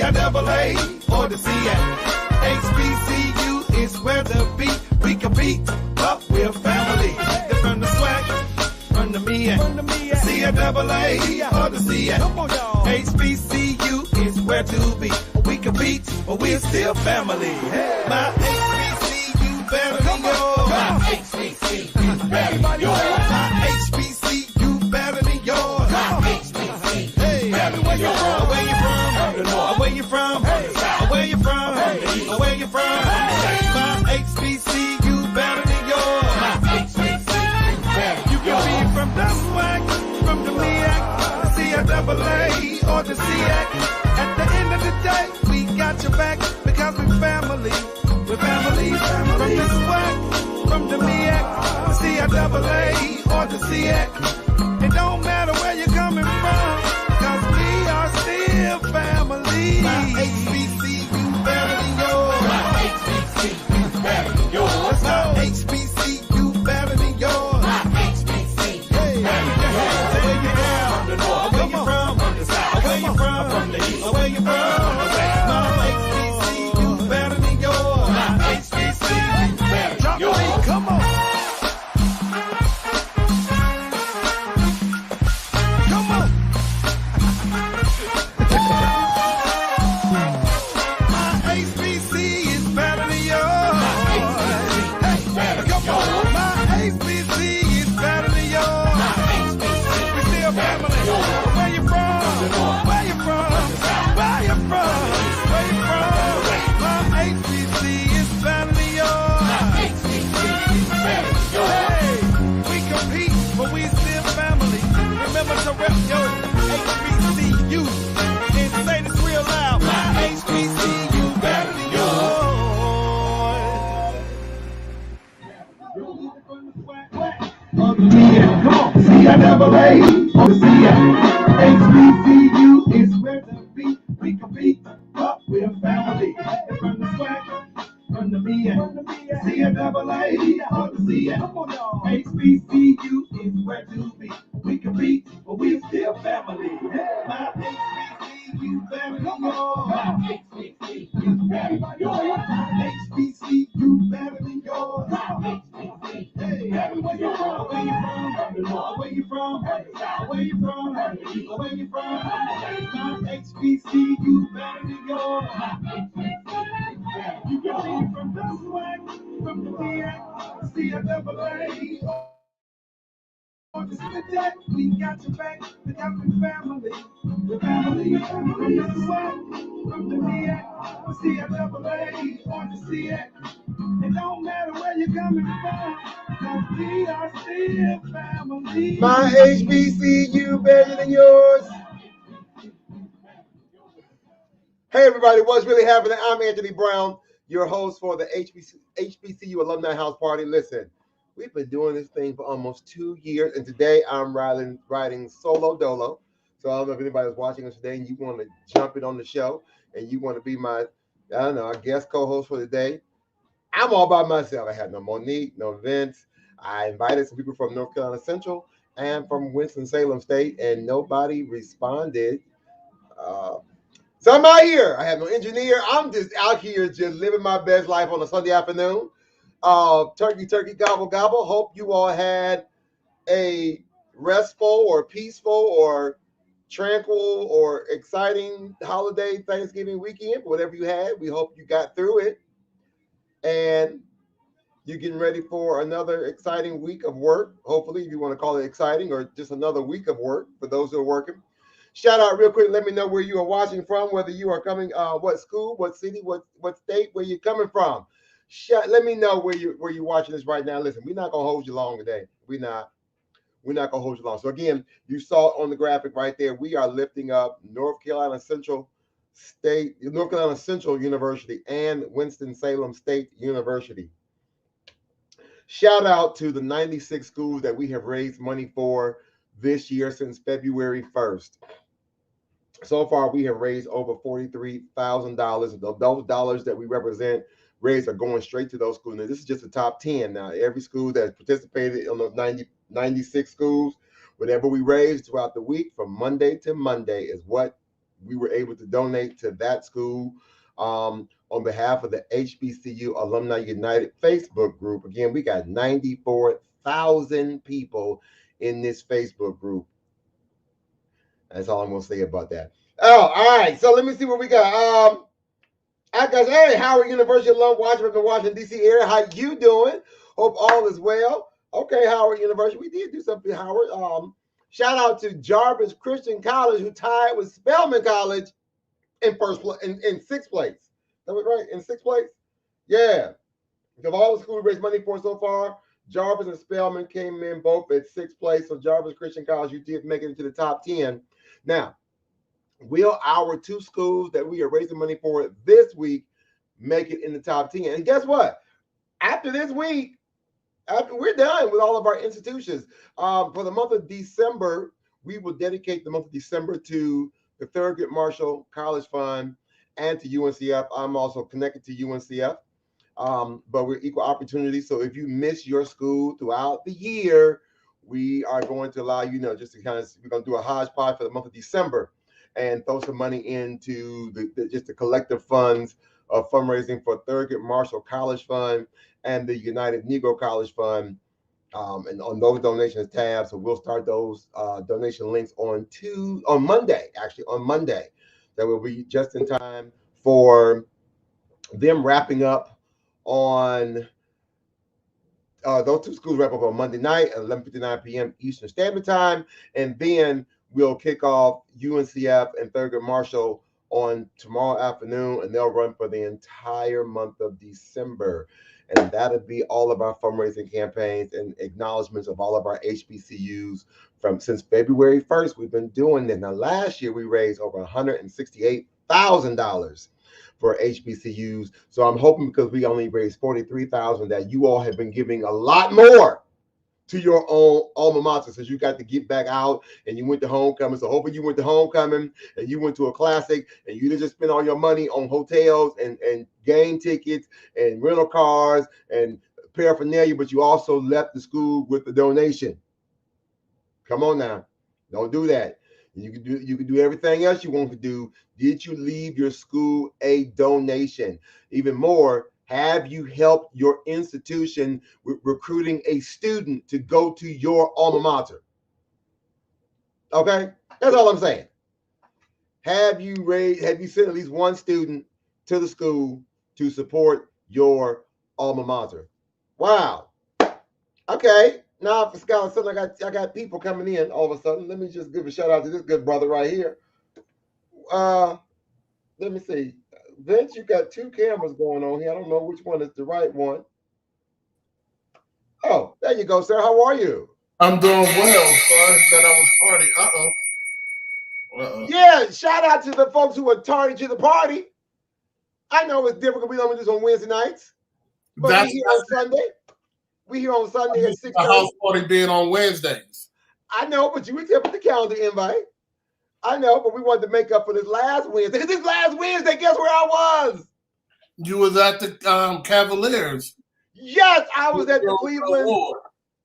C-I-double-A or the C-A. HBCU is where the beat we compete, but we're family. They're from the swag, from the me, C-I-double-A or the C-A. HBCU is where to be. We compete, but we're still family. My HBCU better than yours. My HBCU better than yours. My HBCU better than yours. My HBCU better than yours. Where you from? Where you from? Where you from? Where you from? My HBCU better than yours. My HBCU better. You can be from the swag, from the MEAC, the C-I-double-A or the C-A. At the end of the day, we got your back because we're family. We're family. From the swag, from the MEAC, the C-I-double-A or the C-A. It don't matter where you're coming from, because we are still family. My HBCU better than yours. My HBCU better than yours. Let's go. HBCU better than yours. My HBCU better than yours. Where you from? From the north. Where you from? From the south. Where you from? From the east. Where you from? My HBCU better than yours. My HBCU better than yours. Come on. C-I-double-A or the C-A. HBCU is where the beat we compete, but we're family. And from the swag, from the MEAC, C-I-double-A or the C-A. HBCU is where to be. We compete, but we're still family. My HBCU better than yours. My HBCU better than yours. My HBCU better than yours. My HBCU better than yours. Where you from? Where you from? Where you from? Where you from? My HBCU better than yours. You can be from the swag, from the MEAC, C-I-double-A. That we got your back because we're family. We're family. From the swag, from the MEAC, C-I-double-A or the C-A. It don't matter where you're coming from, because we are still family. My HBCU better than yours. Hey everybody, what's really happening? I'm Anthony Brown, your host for the HBCU Alumni House Party. Listen, we've been doing this thing for almost 2 years, and today I'm riding solo dolo. So I don't know if anybody's watching us today and you want to jump in on the show and you want to be my, guest co-host for the day. I'm all by myself. I had no Monique, no Vince. I invited some people from North Carolina Central and from Winston-Salem State, and nobody responded. So I'm out here. I have no engineer. I'm just out here just living my best life on a Sunday afternoon. Turkey, gobble, gobble. Hope you all had a restful or peaceful or tranquil or exciting holiday Thanksgiving weekend. Whatever you had, we hope you got through it. And you're getting ready for another exciting week of work. Hopefully, if you want to call it exciting, or just another week of work for those who are working. Shout out real quick. Let me know where you are watching from, whether you are coming, what school, what city, what state, where you're coming from. Let me know where you're watching this right now. Listen, we're not gonna hold you long today. We're not gonna hold you long. So again, you saw it on the graphic right there. We are lifting up North Carolina Central University and Winston-Salem State University. Shout out to the 96 schools that we have raised money for this year since February 1st. So far, we have raised over $43,000. Those dollars that we represent raised are going straight to those schools. Now, this is just the top 10. Now, every school that has participated in those 96 schools, whatever we raise throughout the week from Monday to Monday is what we were able to donate to that school on behalf of the HBCU Alumni United Facebook group. Again, we got 94,000 people in this Facebook group. That's all I'm going to say about that. Oh, all right. So let me see what we got. I guess, hey, Howard University alum watching from the Washington, D.C. area. How you doing? Hope all is well. Okay, Howard University. We did do something, Howard. Shout out to Jarvis Christian College, who tied with Spelman College in first place, in sixth place. That was right, in sixth place? Yeah. Of all the schools we raised money for so far, Jarvis and Spelman came in both at sixth place. So Jarvis Christian College, you did make it into the top 10. Now, will our two schools that we are raising money for this week make it in the top 10? And guess what? After this week, after we're done with all of our institutions, for the month of December, we will dedicate the month of December to the Thurgood Marshall College Fund and to UNCF. I'm also connected to UNCF, but we're equal opportunity. So if you miss your school throughout the year, we are going to allow you, just to kind of, we're going to do a hodgepodge for the month of December and throw some money into just the collective funds of fundraising for Thurgood Marshall College Fund and the United Negro College Fund, and on those donations tabs. So we'll start those donation links on Monday. That will be just in time for them wrapping up on those two schools wrap up on Monday night at 11:59 p.m. Eastern Standard Time, and then we'll kick off UNCF and Thurgood Marshall on tomorrow afternoon, and they'll run for the entire month of December. And that'll be all of our fundraising campaigns and acknowledgments of all of our HBCUs since February 1st. We've been doing this. Now, last year we raised over $168,000 for HBCUs. So I'm hoping, because we only raised $43,000, that you all have been giving a lot more to your own alma mater, since you got to get back out and you went to homecoming. So hopefully you went to homecoming and you went to a classic, and you didn't just spend all your money on hotels and game tickets and rental cars and paraphernalia, but you also left the school with the donation. Come on now. Don't do that. You can do everything else you want to do. Did you leave your school a donation? Even more, have you helped your institution with recruiting a student to go to your alma mater? Okay, that's all I'm saying. Have you sent at least one student to the school to support your alma mater? Wow. Okay. Now for Scholar Sunday, I got people coming in all of a sudden. Let me just give a shout out to this good brother right here. Let me see. Vince, you got two cameras going on here. I don't know which one is the right one. Oh, there you go, sir. How are you? I'm doing well. Sorry that I was tardy. Yeah, shout out to the folks who are tardy to the party. I know it's difficult. We don't do this on Wednesday nights, but we here on Sunday. We here on Sunday at 6:30. The house party being on Wednesdays. I know, but you accepted the calendar invite. I know, but we wanted to make up for this last Wednesday. This last Wednesday, guess where I was? You was at the Cavaliers. Yes, I was at the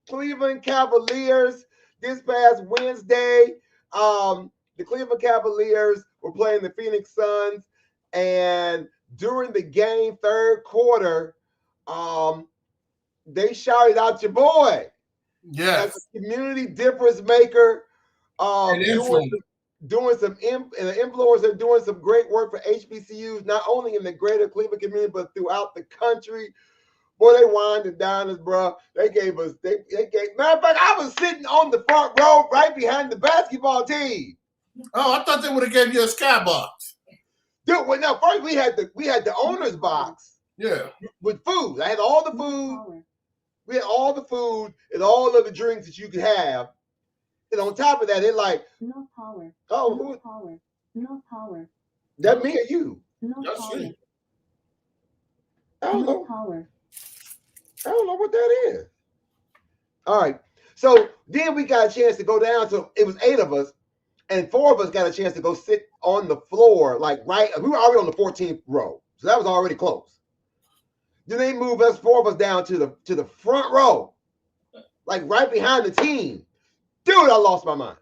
Cleveland Cavaliers this past Wednesday. The Cleveland Cavaliers were playing the Phoenix Suns, and during the game, third quarter, they shouted out your boy. Yes. As a community difference maker, doing some influencer, doing some great work for HBCUs, not only in the greater Cleveland community, but throughout the country. Boy, they wined and dined us, bro. They gave us, matter of fact, I was sitting on the front row right behind the basketball team. Oh, I thought they would have gave you a skybox. Dude, well, no, first we had the owner's box. Yeah. With food. I had all the food. We had all the food and all of the drinks that you could have. And on top of that, it like no power. Oh, no power. No power. That me or you? No power. I don't know. Power. I don't know what that is. All right. So then we got a chance to go down. So it was 8 of us, and 4 of us got a chance to go sit on the floor, like we were already on the 14th row. So that was already close. Then they moved us, 4 of us, down to the front row, like right behind the team. Dude, I lost my mind.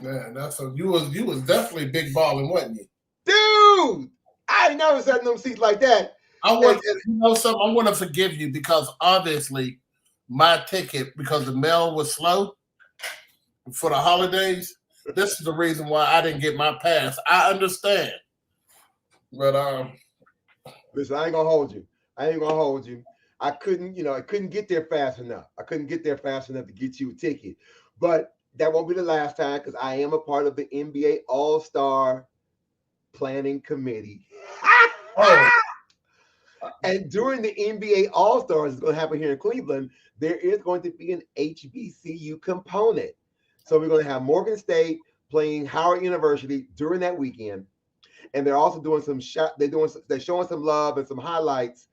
Man, that's a, you was definitely big balling, wasn't you? Dude, I ain't never sat in them seats like that. I want you know something. I want to forgive you because obviously my ticket, because the mail was slow for the holidays. This is the reason why I didn't get my pass. I understand, but Listen, I ain't gonna hold you. I couldn't get there fast enough. I couldn't get there fast enough to get you a ticket. But that won't be the last time because I am a part of the NBA All-Star Planning Committee. oh, And during the NBA All-Stars, it's going to happen here in Cleveland, there is going to be an HBCU component. So we're going to have Morgan State playing Howard University during that weekend. And they're also doing they're showing some love and some highlights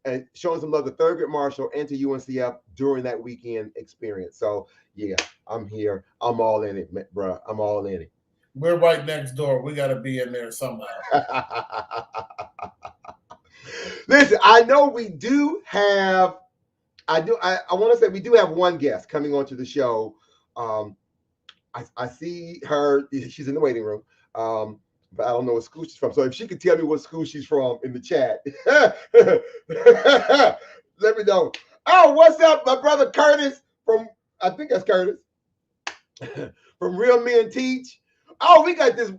and showing some love to Thurgood Marshall and to UNCF during that weekend experience. So yeah, I'm here. I'm all in it, bro. I'm all in it. we're right next door. We got to be in there somehow. Listen, I know we do have. I want to say we do have one guest coming onto the show. I see her. She's in the waiting room. But I don't know what school she's from. So if she could tell me what school she's from in the chat, let me know. Oh, what's up, my brother Curtis from, I think that's Curtis, from Real Men Teach. Oh, we got this.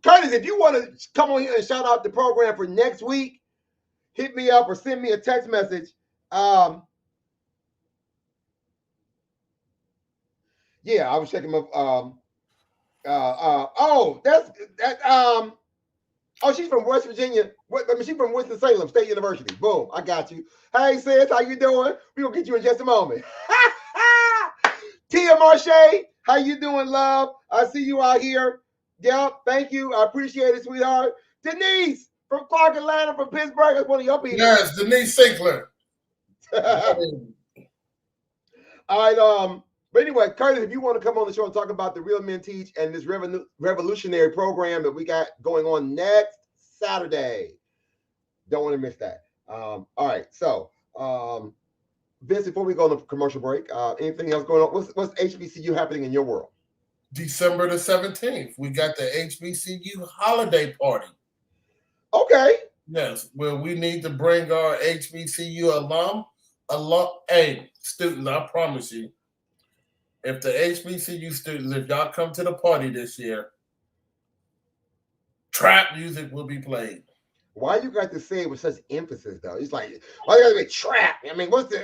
Curtis, if you want to come on here and shout out the program for next week, hit me up or send me a text message. Yeah, I was checking my she's from West Virginia. She's from Winston-Salem State University. Boom, I got you. Hey sis, how you doing? We're gonna get you in just a moment. Tia Marche, how you doing, love? I see you out here. Yep, thank you. I appreciate it, sweetheart. Denise from Clark Atlanta, from Pittsburgh. That's one of your people. Yes, Denise Sinkler. All right, but anyway, Curtis, if you want to come on the show and talk about the Real Men Teach and this revolutionary program that we got going on next Saturday, don't want to miss that. All right, so Vince, before we go on the commercial break, anything else going on? What's HBCU happening in your world? December the 17th, we got the HBCU holiday party. Okay. Yes, where we need to bring our HBCU alum. Hey, students, I promise you, if the HBCU students, if y'all come to the party this year, trap music will be played. Why you got to say it with such emphasis, though? It's like, why you got to be trap? I mean, what's the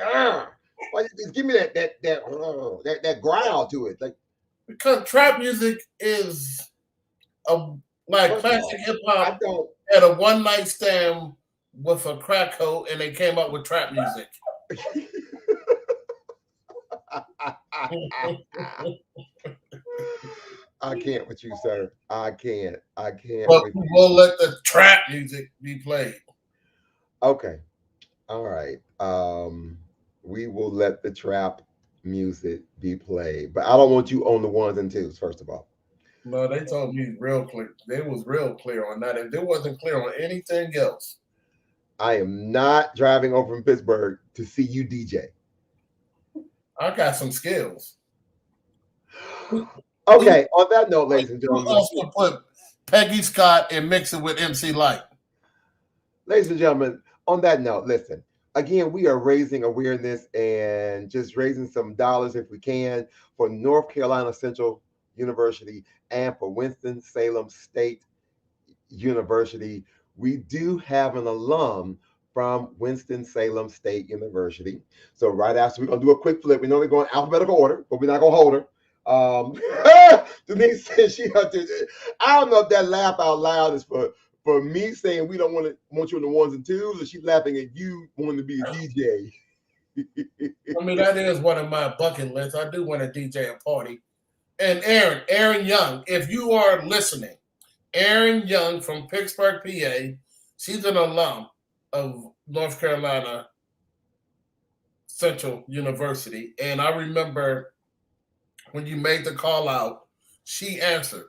why just give me that growl to it? Like, because trap music is like classic hip hop at a one night stand with a crack coat, and they came up with trap music. I can't with you, sir. I can't. But we'll let the trap music be played. Okay. All right. We will let the trap music be played, but I don't want you on the ones and twos. First of all. No, they told me real clear. They was real clear on that. If they wasn't clear on anything else, I am not driving over from Pittsburgh to see you DJ. I got some skills. Okay, on that note, ladies and gentlemen, also put Peggy Scott and mix it with MC Light. Ladies and gentlemen, on that note, listen. Again, we are raising awareness and just raising some dollars if we can for North Carolina Central University and for Winston-Salem State University. We do have an alum from Winston-Salem State University. So right after, we're going to do a quick flip. We know we're going alphabetical order, but we're not going to hold her. Denise says I don't know if that laugh out loud is for me saying we don't want you in the ones and twos, or she's laughing at you wanting to be a DJ. I mean, that is one of my bucket lists. I do want to DJ a party. And Aaron Young, if you are listening, Aaron Young from Pittsburgh, PA, she's an alum of North Carolina Central University. And I remember when you made the call out, she answered.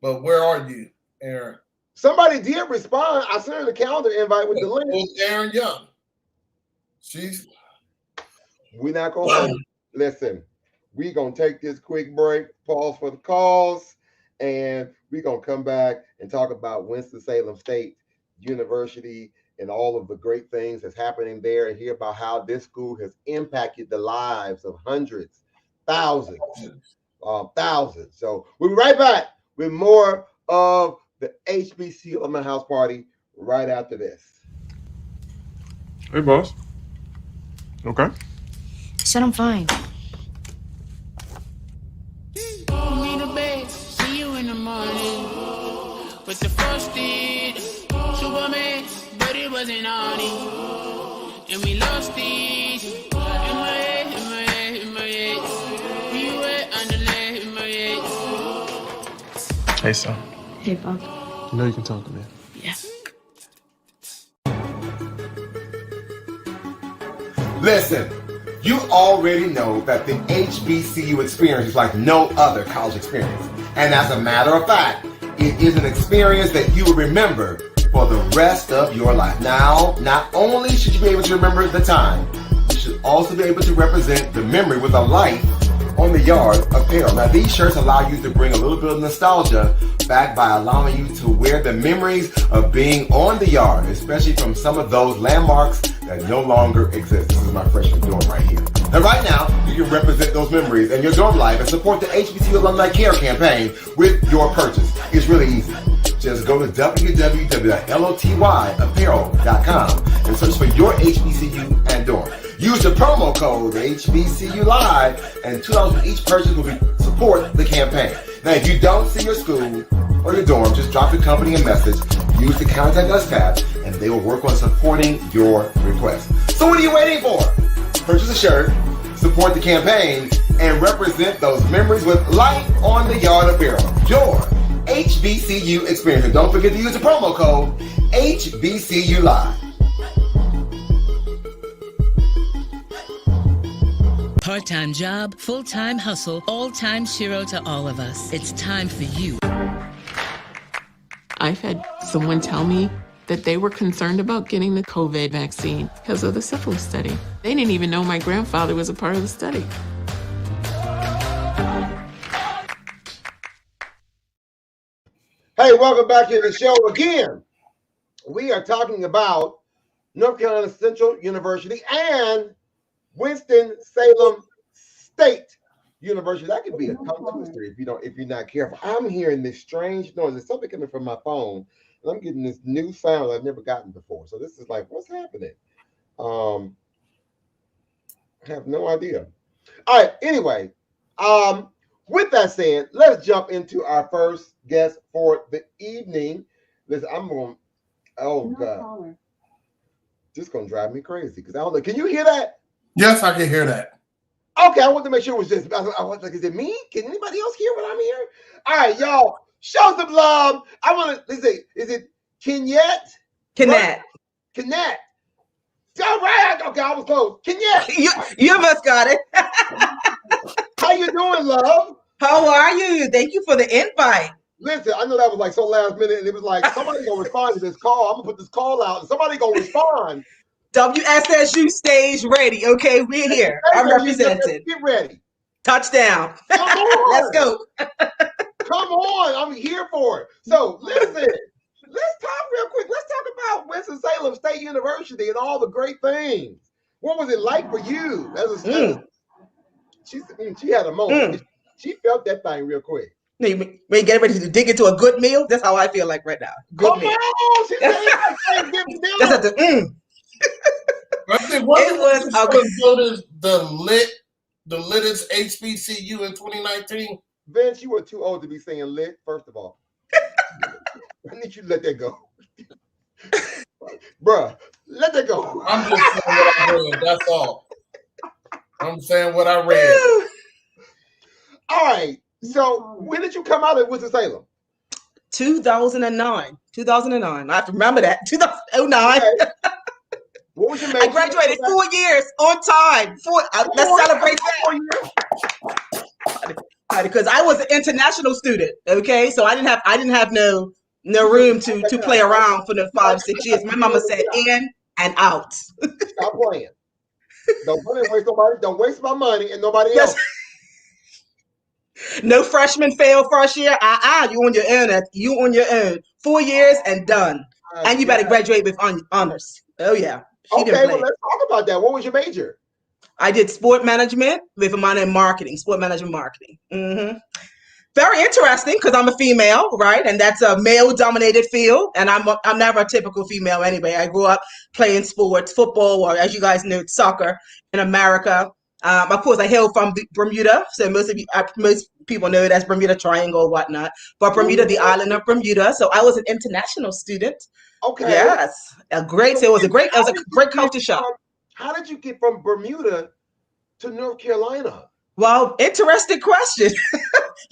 But where are you, Aaron? Somebody did respond. I sent her the calendar invite with the link. It was Aaron Young. We're not going to listen. We're going to take this quick break, pause for the calls, and we're going to come back and talk about Winston-Salem State University and all of the great things that's happening there, and hear about how this school has impacted the lives of hundreds, thousands. So we'll be right back with more of the HBC Alumni House Party right after this. Hey, boss. Okay. Said I'm fine. Me the best, see you in the morning. With the frosted Superman, but it wasn't on it. And we lost it. In my head, in my head, in my head. We were underlay in my head. Hey, son. Hey, Bob. You know you can talk to me. Yeah. Listen, you already know that the HBCU experience is like no other college experience. And as a matter of fact, it is an experience that you will remember for the rest of your life. Now, not only should you be able to remember the time, you should also be able to represent the memory with a life on the yard apparel. Now, these shirts allow you to bring a little bit of nostalgia back by allowing you to wear the memories of being on the yard, especially from some of those landmarks that no longer exist. This is my freshman dorm right here. Now, right now, you can represent those memories in your dorm life and support the HBCU Alumni Care campaign with your purchase. It's really easy. Just go to www.lotyyapparel.com and search for your HBCU and dorm. Use the promo code HBCU Live, and $2 for each purchase will support the campaign. Now, if you don't see your school or your dorm, just drop the company a message. Use the Contact Us tab, and they will work on supporting your request. So what are you waiting for? Purchase a shirt, support the campaign, and represent those memories with Life on the Yard apparel. Your HBCU experience. And don't forget to use the promo code HBCU Live. Part-time job, full-time hustle, all-time Shiro to all of us. It's time for you. I've had someone tell me that they were concerned about getting the COVID vaccine because of the syphilis study. They didn't even know my grandfather was a part of the study. Hey, welcome back to the show again. We are talking about North Carolina Central University and Winston-Salem State University. That could be a tongue twister if you're not careful. I'm hearing this strange noise. There's something coming from my phone, and I'm getting this new sound I've never gotten before. So this is like, what's happening? I have no idea. All right. Anyway, with that said, let's jump into our first guest for the evening. Listen, I'm going. Oh God, this is gonna drive me crazy because I don't know. Can you hear that? Yes, I can hear that. Okay, I want to make sure it was just. I was like, is it me? Can anybody else hear what I'm hearing? All right, y'all, show some love. I want to. Is it Kenyette? Kenyette. Kenyette. All right. Okay, I was close. Kenyette. You must got it. How you doing, love? How are you? Thank you for the invite. Listen, I know that was like so last minute, and it was like somebody gonna respond to this call. I'm gonna put this call out, and somebody gonna respond. WSSU stage ready. Okay, we're here. I'm represented. Get ready. Touchdown. Come on. Let's go. Come on. I'm here for it. So listen, let's talk real quick. Let's talk about Winston-Salem State University and all the great things. What was it like for you as a student? She had a moment. She felt that thing real quick. We get ready to dig into a good meal. That's how I feel like right now. Good meal. On. She said That's at the It was voted the littest HBCU in 2019. Vince, you were too old to be saying lit, first of all. I need you to let that go. Bruh, let that go. I'm just saying what I read. That's all. I'm saying what I read. All right. So when did you come out of Winston-Salem? 2009. 2009. I have to remember that. 2009. Okay. What was your major? I graduated 4 years on time. Let's celebrate that. Because I was an international student. Okay, so I didn't have no room to play around for the 5-6 years. My mama said in and out. Stop playing. Don't waste nobody. Don't waste my money and nobody else. No freshman fail first year. You on your own. You on your own. 4 years and done. And you better graduate with honors. Oh yeah. She didn't Okay, play. well, let's talk about that. What was your major? I did sport management with a minor in marketing. Sport management marketing. Very interesting because I'm a female, right? And that's a male-dominated field. And I'm never a typical female anyway. I grew up playing sports, football, or as you guys know, soccer in America. Of course, I hail from Bermuda, so most people know it as Bermuda Triangle or whatnot. But Bermuda, the island of Bermuda. So I was an international student. Okay. Yes, it was a great culture shock. How did you get from Bermuda to North Carolina? Well, interesting question.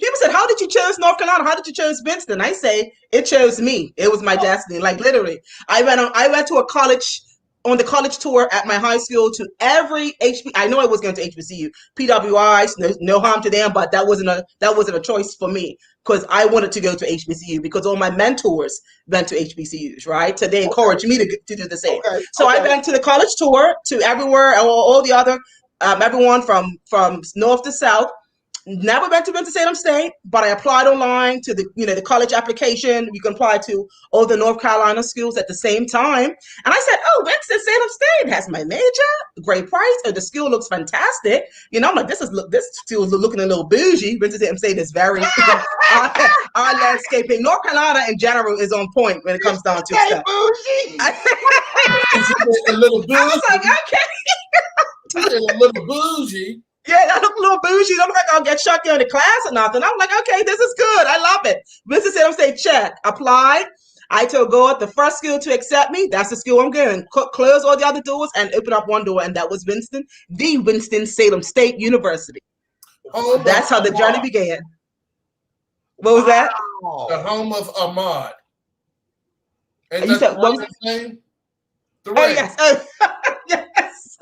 People said, "How did you choose North Carolina? How did you choose Winston?" I say it chose me. It was my destiny. Like literally, I went to a college. On the college tour at my high school to every I know I was going to HBCU, PWIs, no harm to them, but that wasn't a choice for me because I wanted to go to HBCU because all my mentors went to HBCUs, right? So they encouraged me to do the same. So I went to the college tour to everywhere, all the other, everyone from north to south. Never went to Winston-Salem State, but I applied online to the college application. You can apply to all the North Carolina schools at the same time. And I said, "Oh, Winston-Salem State has my major, great price. Oh, the school looks fantastic." I'm like, this school is looking a little bougie. Winston-Salem State is very our landscaping. North Carolina in general is on point when it comes down to stuff. Bougie. A little bougie. I was like, okay. A little bougie. Yeah, I look a little bougie. Don't look like I'll get shut down in class or nothing. I'm like, okay, this is good. I love it. Winston-Salem State, check. Applied. I told God the first school to accept me, that's the school I'm going. Close all the other doors and open up one door, and that was the Winston-Salem State University. Oh, that's how the journey began. What was that? The home of Ahmad. And you said, what was his name? Oh, yes. Oh, yes.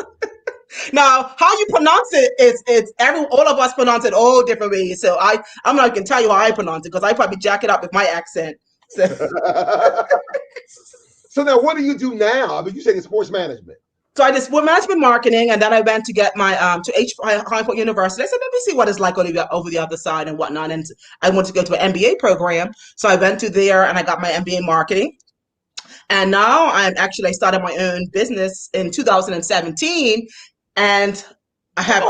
Now, how you pronounce it is all of us pronounce it all different ways. So I'm not gonna tell you how I pronounce it because I probably jack it up with my accent. So, so now what do you do now? I mean, you said it's sports management. So I did sport management marketing, and then I went to get my to High Point University. I said, let me see what it's like over the other side and whatnot. And I wanted to go to an MBA program, so I went to there and I got my MBA marketing. And now I started my own business in 2017. And I have,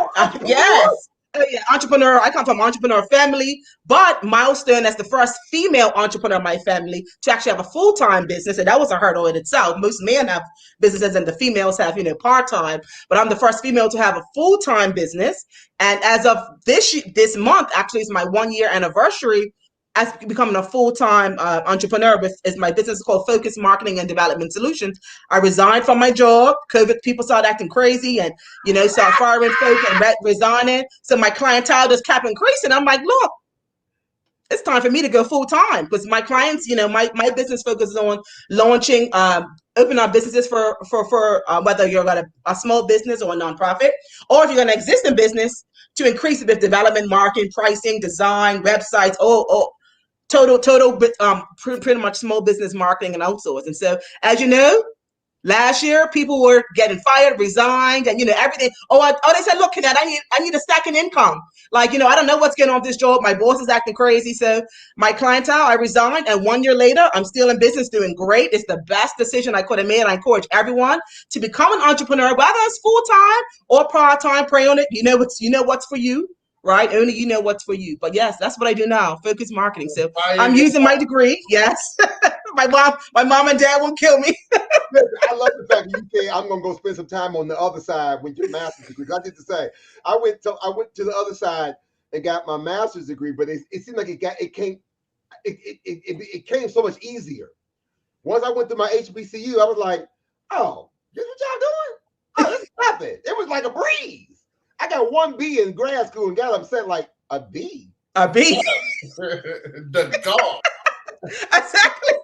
entrepreneur. I come from an entrepreneur family, but Milestone as the first female entrepreneur in my family to actually have a full-time business. And that was a hurdle in itself. Most men have businesses and the females have, part-time, but I'm the first female to have a full-time business. And as of this month, actually is my 1-year anniversary as becoming a full-time entrepreneur. Is my business called Focus Marketing and Development Solutions. I resigned from my job. COVID, people started acting crazy and, started firing folk and resigning. So my clientele just kept increasing. I'm like, look, it's time for me to go full-time because my clients, my business focuses on launching, open up businesses for whether you're a small business or a nonprofit, or if you're an existing business to increase it with development, marketing, pricing, design, websites, total, pretty much small business marketing and outsourcing. So as you know, last year people were getting fired, resigned, and everything. They said, look, Kenneth, I need a second income. I don't know what's going on with this job. My boss is acting crazy. So my clientele, I resigned, and 1 year later, I'm still in business, doing great. It's the best decision I could have made. I encourage everyone to become an entrepreneur, whether it's full time or part time. Pray on it. What's for you. Right? Only you know what's for you. But yes, that's what I do now. Focus marketing. So I'm using my degree. Yes. my mom and dad won't kill me. I love the fact that you say I'm gonna go spend some time on the other side when your master's degree. I did the same. I went to the other side and got my master's degree, but it seemed like it came so much easier. Once I went to my HBCU, I was like, oh, this what y'all doing? Oh, this is nothing. It was like a breeze. I got 1 B in grad school and got upset like a B. A B. The dog. Exactly.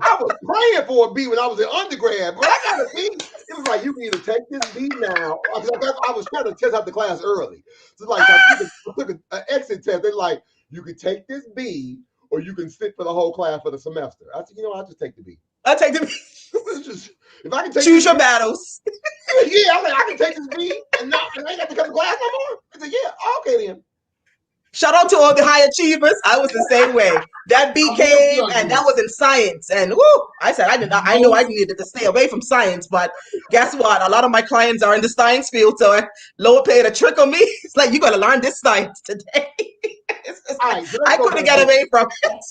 I was praying for a B when I was in undergrad, but I got a B. It was like, you can either take this B now. I was trying to test out the class early. So I took an exit test. They're like, you can take this B or you can sit for the whole class for the semester. I said, I'll just take the B. I'll take the B. If I can take choose your battles. Yeah, I can take this B and I ain't got to come to class no more. I said, yeah, okay then. Shout out to all the high achievers. I was the same way. That became, and that was in science. And woo, I said I know I needed to stay away from science, but guess what? A lot of my clients are in the science field, so Lower paid a trick on me. It's like, you got to learn this science today. I couldn't get away from it.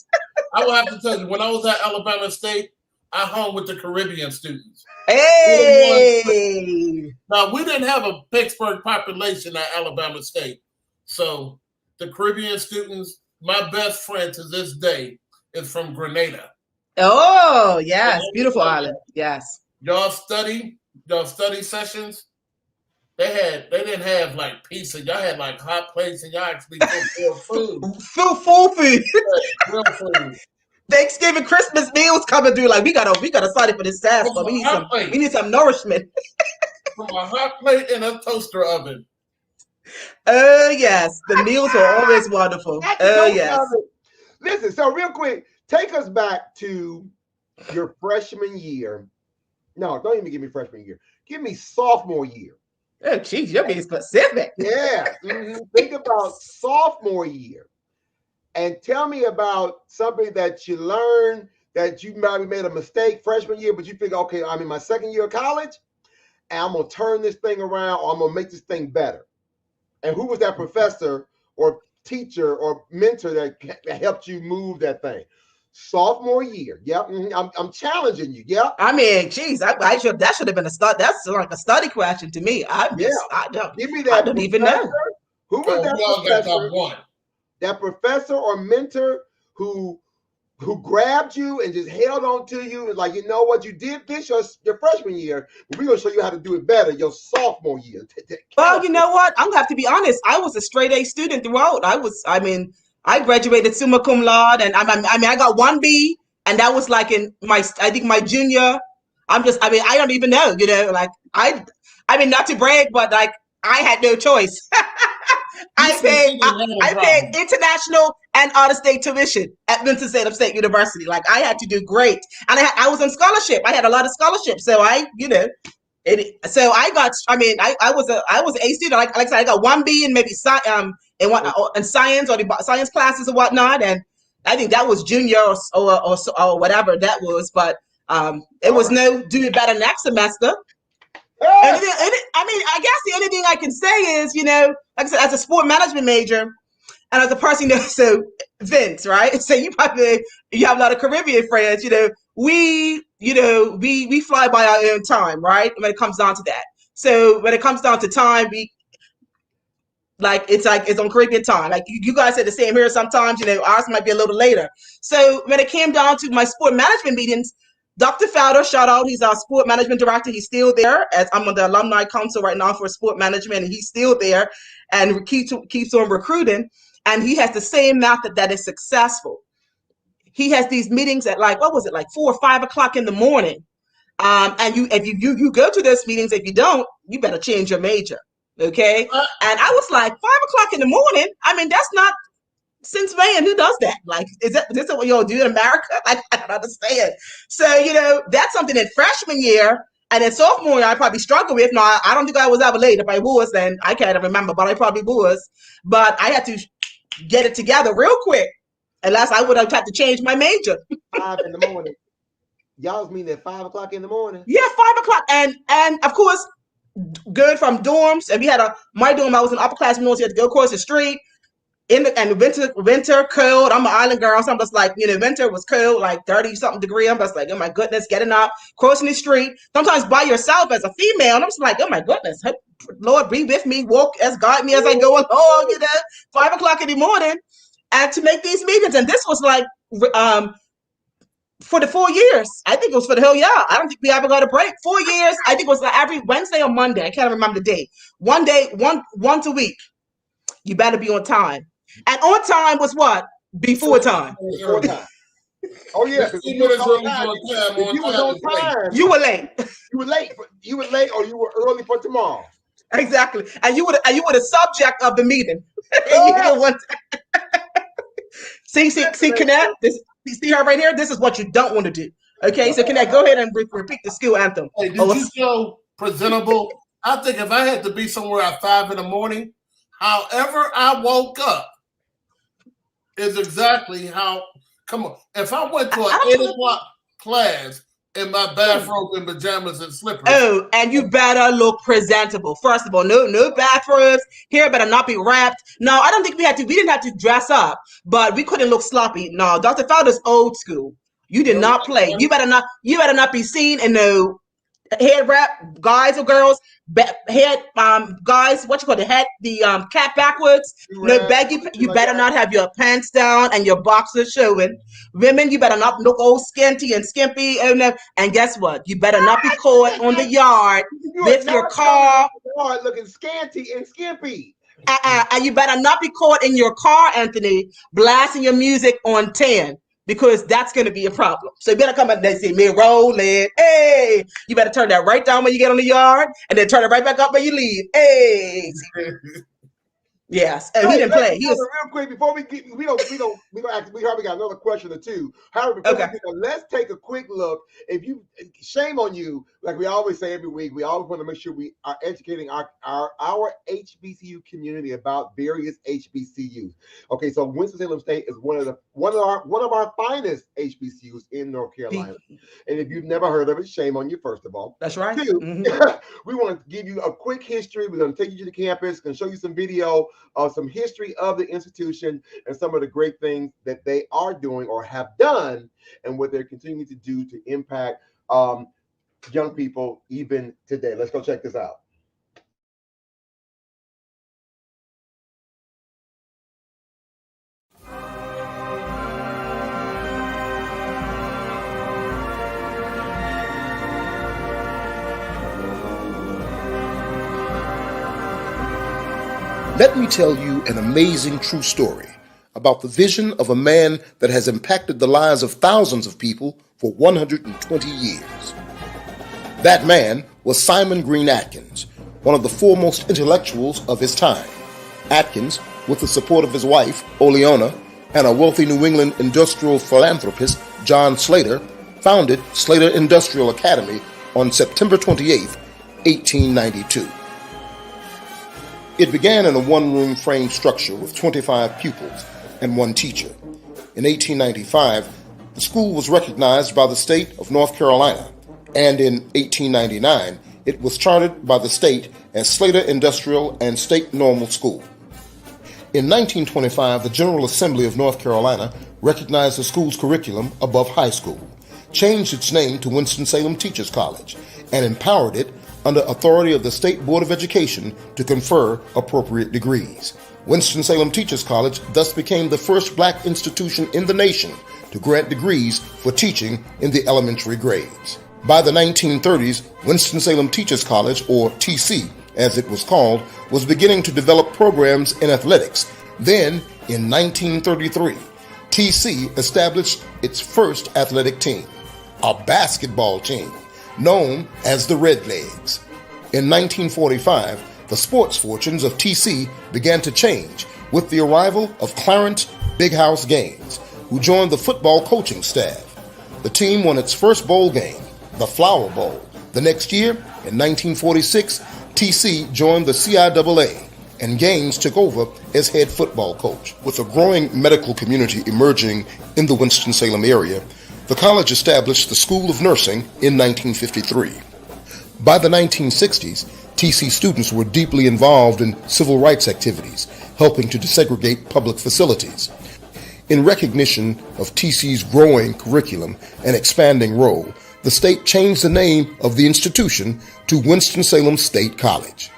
I will have to tell you, when I was at Alabama State, I hung with the Caribbean students. Hey! Now, we didn't have a Pittsburgh population at Alabama State. So the Caribbean students, my best friend to this day is from Grenada. Oh, yes. Beautiful island. Yes. Y'all study sessions. They didn't have like pizza. Y'all had like hot plates, and y'all actually cooked real food. Full food. Yeah, real food. Thanksgiving, Christmas meals coming through. Like, we gotta study for this task, but we need some nourishment. From a hot plate and a toaster oven. Oh yes, the meals are always wonderful. Oh yes. Listen, so real quick, take us back to your freshman year. No, don't even give me freshman year. Give me sophomore year. Oh, geez, you're being specific. Yeah. Think about sophomore year. And tell me about something that you learned that you maybe made a mistake freshman year, but you figure, okay, I'm in my second year of college, and I'm going to turn this thing around, or I'm going to make this thing better. And who was that professor or teacher or mentor that helped you move that thing? Sophomore year. Yep. I'm challenging you. Yep. I mean, geez, that should have been a start. That's like a study question to me. Give me that. I don't even know. Who was that professor? That professor or mentor who grabbed you and just held on to you and like, you know what, you did this your freshman year, but we're gonna show you how to do it better your sophomore year. Well, you know what? I'm gonna have to be honest. I was a straight A student throughout. I graduated summa cum laude, and I got 1B, and that was like in my junior. I don't even know, like not to brag, but like I had no choice. I paid international and out-of-state tuition at Winston-Salem State University. Like, I had to do great, and I was on scholarship. I had a lot of scholarships, so I was an A student. Like I said, I got 1B and maybe in science or the science classes or whatnot, and I think that was junior or whatever that was. But it was no do it better next semester. I guess the only thing I can say is, like I said, as a sport management major and as a person, so Vince, right? So you have a lot of Caribbean friends, we fly by our own time, right? When it comes down to that. So when it comes down to time, it's on Caribbean time. Like you guys say the same here sometimes, ours might be a little later. So when it came down to my sport management meetings, Dr. Fowler, shout out, he's our sport management director. He's still there, as I'm on the alumni council right now for sport management, and he's still there and keeps on recruiting. And he has the same method that is successful. He has these meetings at 4 or 5 o'clock in the morning. And if you go to those meetings, if you don't, you better change your major. Okay. And I was like, 5 o'clock in the morning. That's not since when? Who does that? Like, is this what y'all do in America? Like, I don't understand. So, that's something in freshman year and in sophomore year I probably struggled with. No, I don't think I was ever late. If I was, then I can't remember, but I probably was. But I had to get it together real quick. Unless I would have had to change my major. 5 in the morning. Y'all's meeting at 5 o'clock in the morning? Yeah, 5 o'clock. And of course, good from dorms. And we had my dorm, I was an upperclassman, so you had to go across the street. And winter cold. I'm an island girl, so I'm just like, winter was cold, like 30-something degree. I'm just like, oh my goodness, getting up, crossing the street, sometimes by yourself as a female. And I'm just like, oh my goodness, Lord, be with me, guide me as I go along, 5 o'clock in the morning, and to make these meetings. And this was like, for the 4 years, I think it was for the whole year. I don't think we ever got a break. 4 years, I think it was like every Wednesday or Monday. I can't remember the day. One day, once a week. You better be on time. And on time was what? Before time. Before time. Oh yeah. If you was on time, you were late. You were late. You were late, or you were early for tomorrow. Exactly. And you were the subject of the meeting. See, Kenneth, see her right here? This is what you don't want to do. Okay, so Kenneth, go ahead and repeat the school anthem. Hey, did you feel presentable? I think if I had to be somewhere at 5 in the morning, however I woke up, is exactly how. Come on, if I went to an 8 o'clock class in my bathrobe and pajamas and slippers. Oh, and you better look presentable. First of all, no bathrobes. Hair better not be wrapped. No, I don't think we didn't have to dress up, but we couldn't look sloppy. No, Dr. Felder's old school. You did not play. You better not be seen in no head wrap, guys or girls, head guys, what you call the cap backwards, no baggy. You better not have your pants down and your boxers showing. Women, you better not look old skinty and skimpy, and guess what? You better not be caught on the yard with your car looking scanty and skimpy. And you better not be caught in your car, Anthony, blasting your music on 10. Because that's going to be a problem. So you better come up and say, me rolling. Hey, you better turn that right down when you get on the yard and then turn it right back up when you leave. Hey. Yes. And he didn't play. He was real quick before we probably got another question or two. However, let's take a quick look. Shame on you, like we always say every week, we always want to make sure we are educating our HBCU community about various HBCUs. Okay, so Winston-Salem State is one of our finest HBCUs in North Carolina. And if you've never heard of it, shame on you, first of all. That's right. Two, we want to give you a quick history. We're going to take you to the campus and show you some video of some history of the institution and some of the great things that they are doing or have done and what they're continuing to do to impact young people even today. Let's go check this out. Let me tell you an amazing true story about the vision of a man that has impacted the lives of thousands of people for 120 years. That man was Simon Green Atkins, one of the foremost intellectuals of his time. Atkins, with the support of his wife, Oleona, and a wealthy New England industrial philanthropist, John Slater, founded Slater Industrial Academy on September 28, 1892. It began in a one-room frame structure with 25 pupils and one teacher. In 1895, the school was recognized by the state of North Carolina, and in 1899, it was chartered by the state as Slater Industrial and State Normal School. In 1925, the General Assembly of North Carolina recognized the school's curriculum above high school, changed its name to Winston-Salem Teachers College, and empowered it under authority of the State Board of Education to confer appropriate degrees. Winston-Salem Teachers College thus became the first black institution in the nation to grant degrees for teaching in the elementary grades. By the 1930s, Winston-Salem Teachers College, or TC as it was called, was beginning to develop programs in athletics. Then, in 1933, TC established its first athletic team, a basketball team, known as the Redlegs. In 1945, the sports fortunes of TC began to change with the arrival of Clarence Big House Gaines, who joined the football coaching staff. The team won its first bowl game, the Flower Bowl. The next year, in 1946, TC joined the CIAA, and Gaines took over as head football coach. With a growing medical community emerging in the Winston-Salem area, the college established the School of Nursing in 1953. By the 1960s, TC students were deeply involved in civil rights activities, helping to desegregate public facilities. In recognition of TC's growing curriculum and expanding role, the state changed the name of the institution to Winston-Salem State College.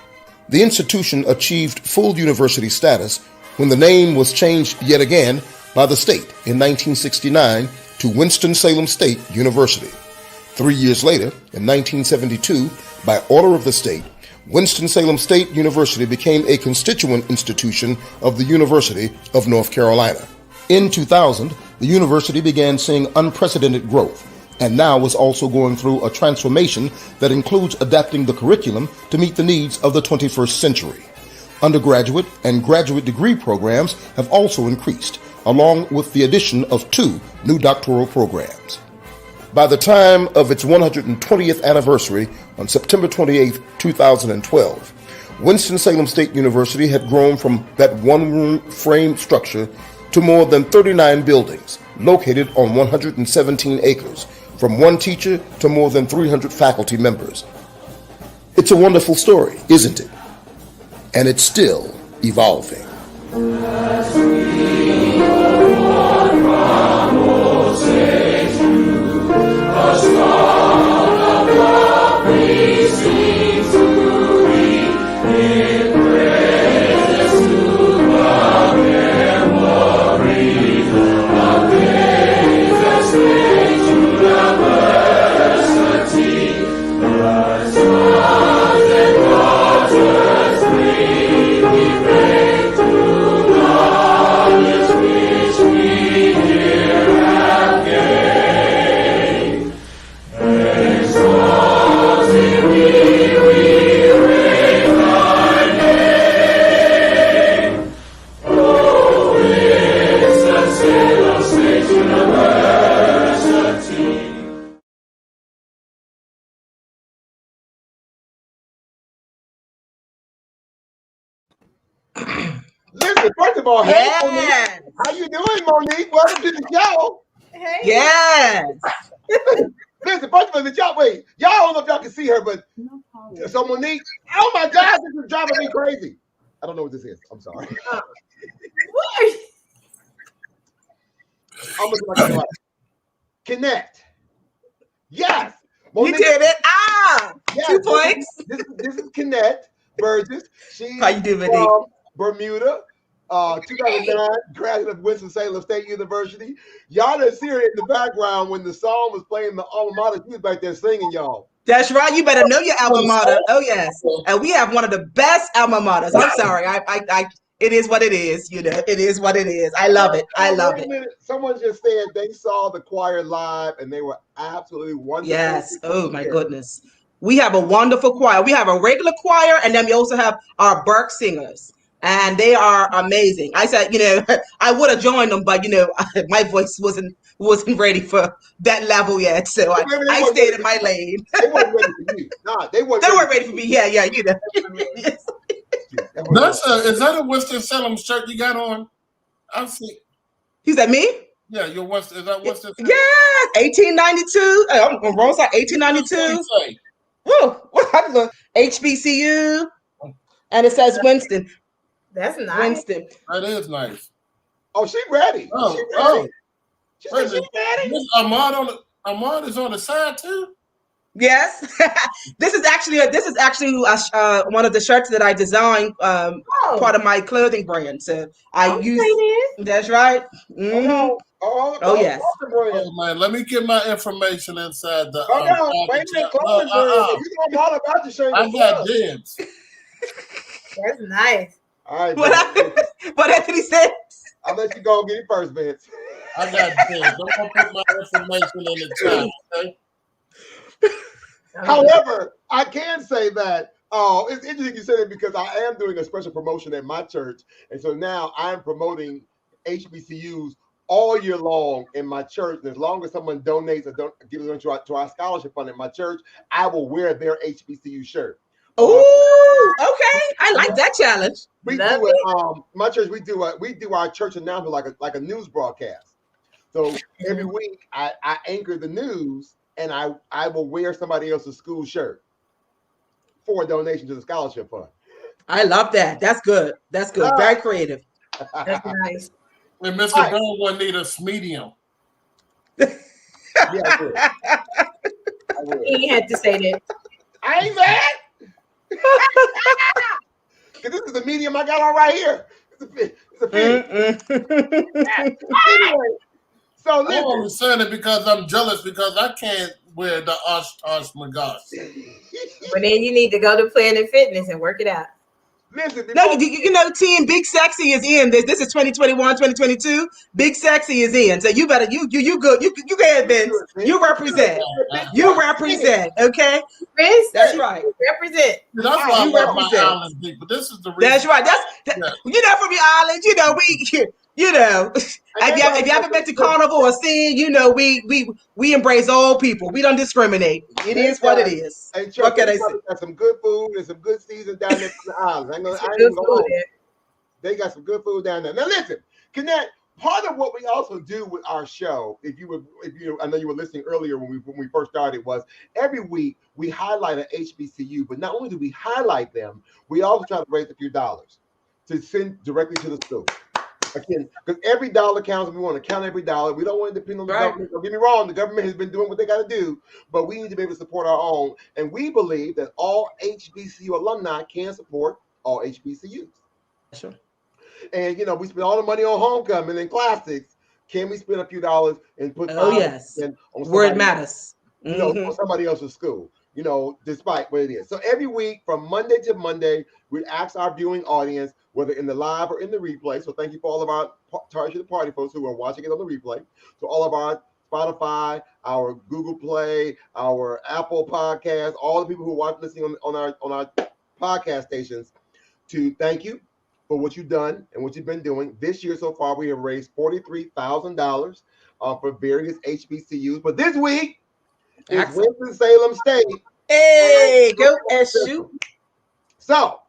The institution achieved full university status when the name was changed yet again by the state in 1969 to Winston-Salem State University. 3 years later, in 1972, by order of the state, Winston-Salem State University became a constituent institution of the University of North Carolina. In 2000, the university began seeing unprecedented growth, and now is also going through a transformation that includes adapting the curriculum to meet the needs of the 21st century. Undergraduate and graduate degree programs have also increased, along with the addition of 2 new doctoral programs. By the time of its 120th anniversary on September 28, 2012, Winston-Salem State University had grown from that one-room frame structure to more than 39 buildings located on 117 acres, from one teacher to more than 300 faculty members. It's a wonderful story, isn't it? And it's still evolving. Listen, first of all, hey, Yes. Monique. How you doing, Monique? Welcome to the show. Hey. Yes. Listen, first of all, wait, y'all don't know if y'all can see her, but No power. so Monique, oh my God, this is driving me crazy. I don't know what this is. I'm sorry. What? I'm looking like Connect. Yes. You Monique, did it. yes, 2 points. This is Connect Burgess. She's How you doing, Monique? from Bermuda. 2009 graduate of Winston-Salem State University. Y'all didn't see her in the background when the song was playing the alma mater. She was back there singing, y'all. That's right. You better know your alma mater. Oh yes, and we have one of the best alma maters. I'm sorry. I it is what it is. You know, it is what it is. I love it. I love Wait a it. minute. Someone just said they saw the choir live and they were absolutely wonderful. Yes. Oh my goodness. We have a wonderful choir. We have a regular choir, and then we also have our Burke singers, and they are amazing. I said, you know, I would have joined them, but you know, my voice wasn't ready for that level yet, so I stayed in my lane. They weren't ready for you. Nah, they weren't. They weren't ready for me. Yeah, you know. Is that a Winston-Salem shirt you got on? I see. Is that me? Yeah, your Winston. Is that Winston? Yes, 1892. I'm on wrong side. 1892. Woo! HBCU, and it says Winston. That's nice. Winston. That is nice. Oh, she ready. Oh, she oh. She said she ready. This Ahmad is on the side too. Yes, this is actually one of the shirts that I designed, part of my clothing brand. So I use. That's right. Mm-hmm. Oh yes. Oh man, let me get my information inside the. Hold on, wait a minute, clothing brand. You know all about the shirt. I got dibs. That's nice. All right. What Anthony said. I'll let you go and get it first, Vince. I got dibs. I'm gonna put my information in the chat. Okay. However, I can say that it's interesting you said it because I am doing a special promotion at my church, and so now I'm promoting HBCUs all year long in my church. And as long as someone donates or gives them to our scholarship fund in my church, I will wear their HBCU shirt. Oh, okay. I like that challenge. We do it. My church, we do our church announcement like a news broadcast. So every week I anchor the news. And I will wear somebody else's school shirt for a donation to the scholarship fund. I love that. That's good. That's good. Very creative. That's nice. And Mr. Brown will need a medium. Yeah, I would. He had to say that. I ain't mad. Because this is the medium I got on right here. It's a fit. Anyway. So I'm only saying it because I'm jealous because I can't wear the Osh McGosh. But then you need to go to Planet Fitness and work it out. Listen, no, you know, team Big Sexy is in this. This is 2021, 2022. Big Sexy is in. So you better you good. You go ahead, Vince. You represent. You represent. Okay, Vince, that's right. Represent. That's why I love my island thing, but this is the reason. That's right. You know, from the island, you know, if you haven't been to Carnival or seen, you know, we embrace all people. We don't discriminate. It is what it is. Hey, what can I say? Got some good food and some good season down there on the island. They got some good food down there. Now listen, Connect, part of what we also do with our show, I know you were listening earlier when we first started, was every week we highlight an HBCU, but not only do we highlight them, we also try to raise a few dollars to send directly to the school. Again, because every dollar counts, and we want to count every dollar. We don't want to depend on the government. Don't get me wrong, the government has been doing what they got to do, but we need to be able to support our own. And we believe that all HBCU alumni can support all HBCUs. Sure. And we spend all the money on homecoming and classics. Can we spend a few dollars and put yes, on word matters. On somebody else's school? Despite what it is. So every week from Monday to Monday, we ask our viewing audience, whether in the live or in the replay. So thank you for all of our Target the Party folks who are watching it on the replay. So all of our Spotify, our Google Play, our Apple Podcast, all the people who are listening on our podcast stations, to thank you for what you've done and what you've been doing. This year so far, we have raised $43,000 for various HBCUs. But this week is Winston-Salem State. Hey, go SU. So,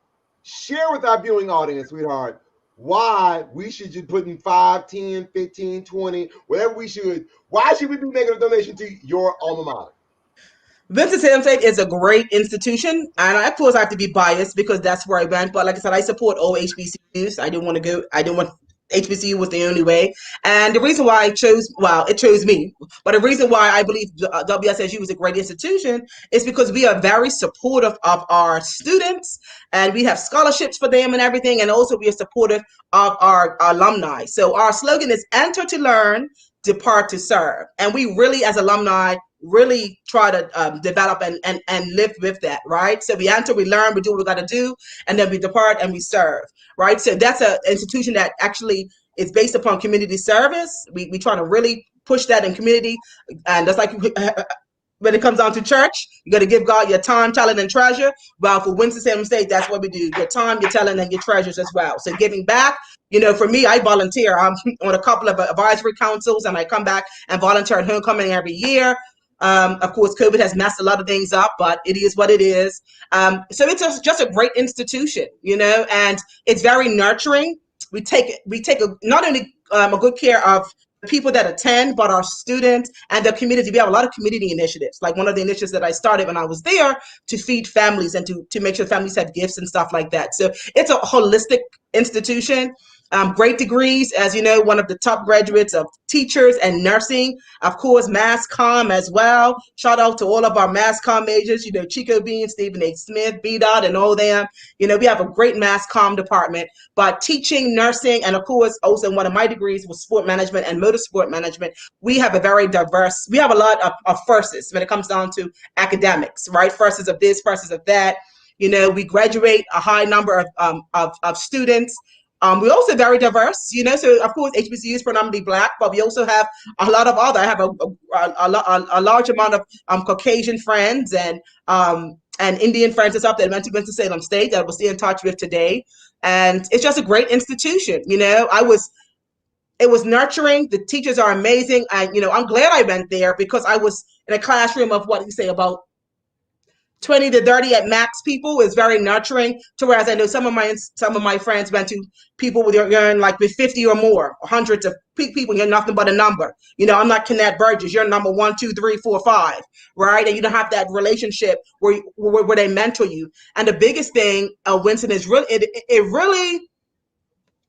share with our viewing audience, sweetheart, why we should just put in 5, 10, 15, 20, whatever we should. Why should we be making a donation to your alma mater? Winston-Salem State is a great institution, and of course I have to be biased because that's where I went. But like I said, I support all HBCUs. I didn't want HBCU was the only way. And the reason why it chose me. But the reason why I believe WSSU is a great institution is because we are very supportive of our students, and we have scholarships for them and everything. And also we are supportive of our alumni. So our slogan is enter to learn, depart to serve. And we really, as alumni, really try to develop and live with that, right? So we enter, we learn, we do what we got to do, and then we depart and we serve, right? So that's an institution that actually is based upon community service. We try to really push that in community, and that's like when it comes down to church, you got to give God your time, talent, and treasure. Well, for Winston-Salem State, that's what we do: your time, your talent, and your treasures as well. So giving back. For me, I volunteer. I'm on a couple of advisory councils, and I come back and volunteer at homecoming every year. Of course, COVID has messed a lot of things up, but it is what it is. So it's just a great institution, and it's very nurturing. We take not only a good care of the people that attend, but our students and the community. We have a lot of community initiatives. Like one of the initiatives that I started when I was there to feed families and to make sure families have gifts and stuff like that. So it's a holistic institution. Great degrees, as you know, one of the top graduates of teachers and nursing, of course, Mass Comm as well. Shout out to all of our Mass Comm majors, Chico Bean, Stephen H. Smith, BDOT, and all them. We have a great Mass Comm department, but teaching, nursing, and of course, also one of my degrees was sport management and motorsport management. We have a very diverse, we have a lot of firsts when it comes down to academics, right? Firsts of this, firsts of that. We graduate a high number of students. We're also very diverse, so of course HBCU is predominantly Black, but we also have a lot of other. I have a large amount of Caucasian friends and Indian friends and stuff that went to Winston-Salem State that I was still in touch with today. And it's just a great institution. It was nurturing. The teachers are amazing. And, I'm glad I went there because I was in a classroom of about 20 to 30 at max people. Is very nurturing. To whereas I know some of my friends went to people with with 50 or more, hundreds of people. You're nothing but a number. I'm not Kenneth Burgess. You're number 1, 2, 3, 4, 5, right? And you don't have that relationship where they mentor you. And the biggest thing, Winston, is really it really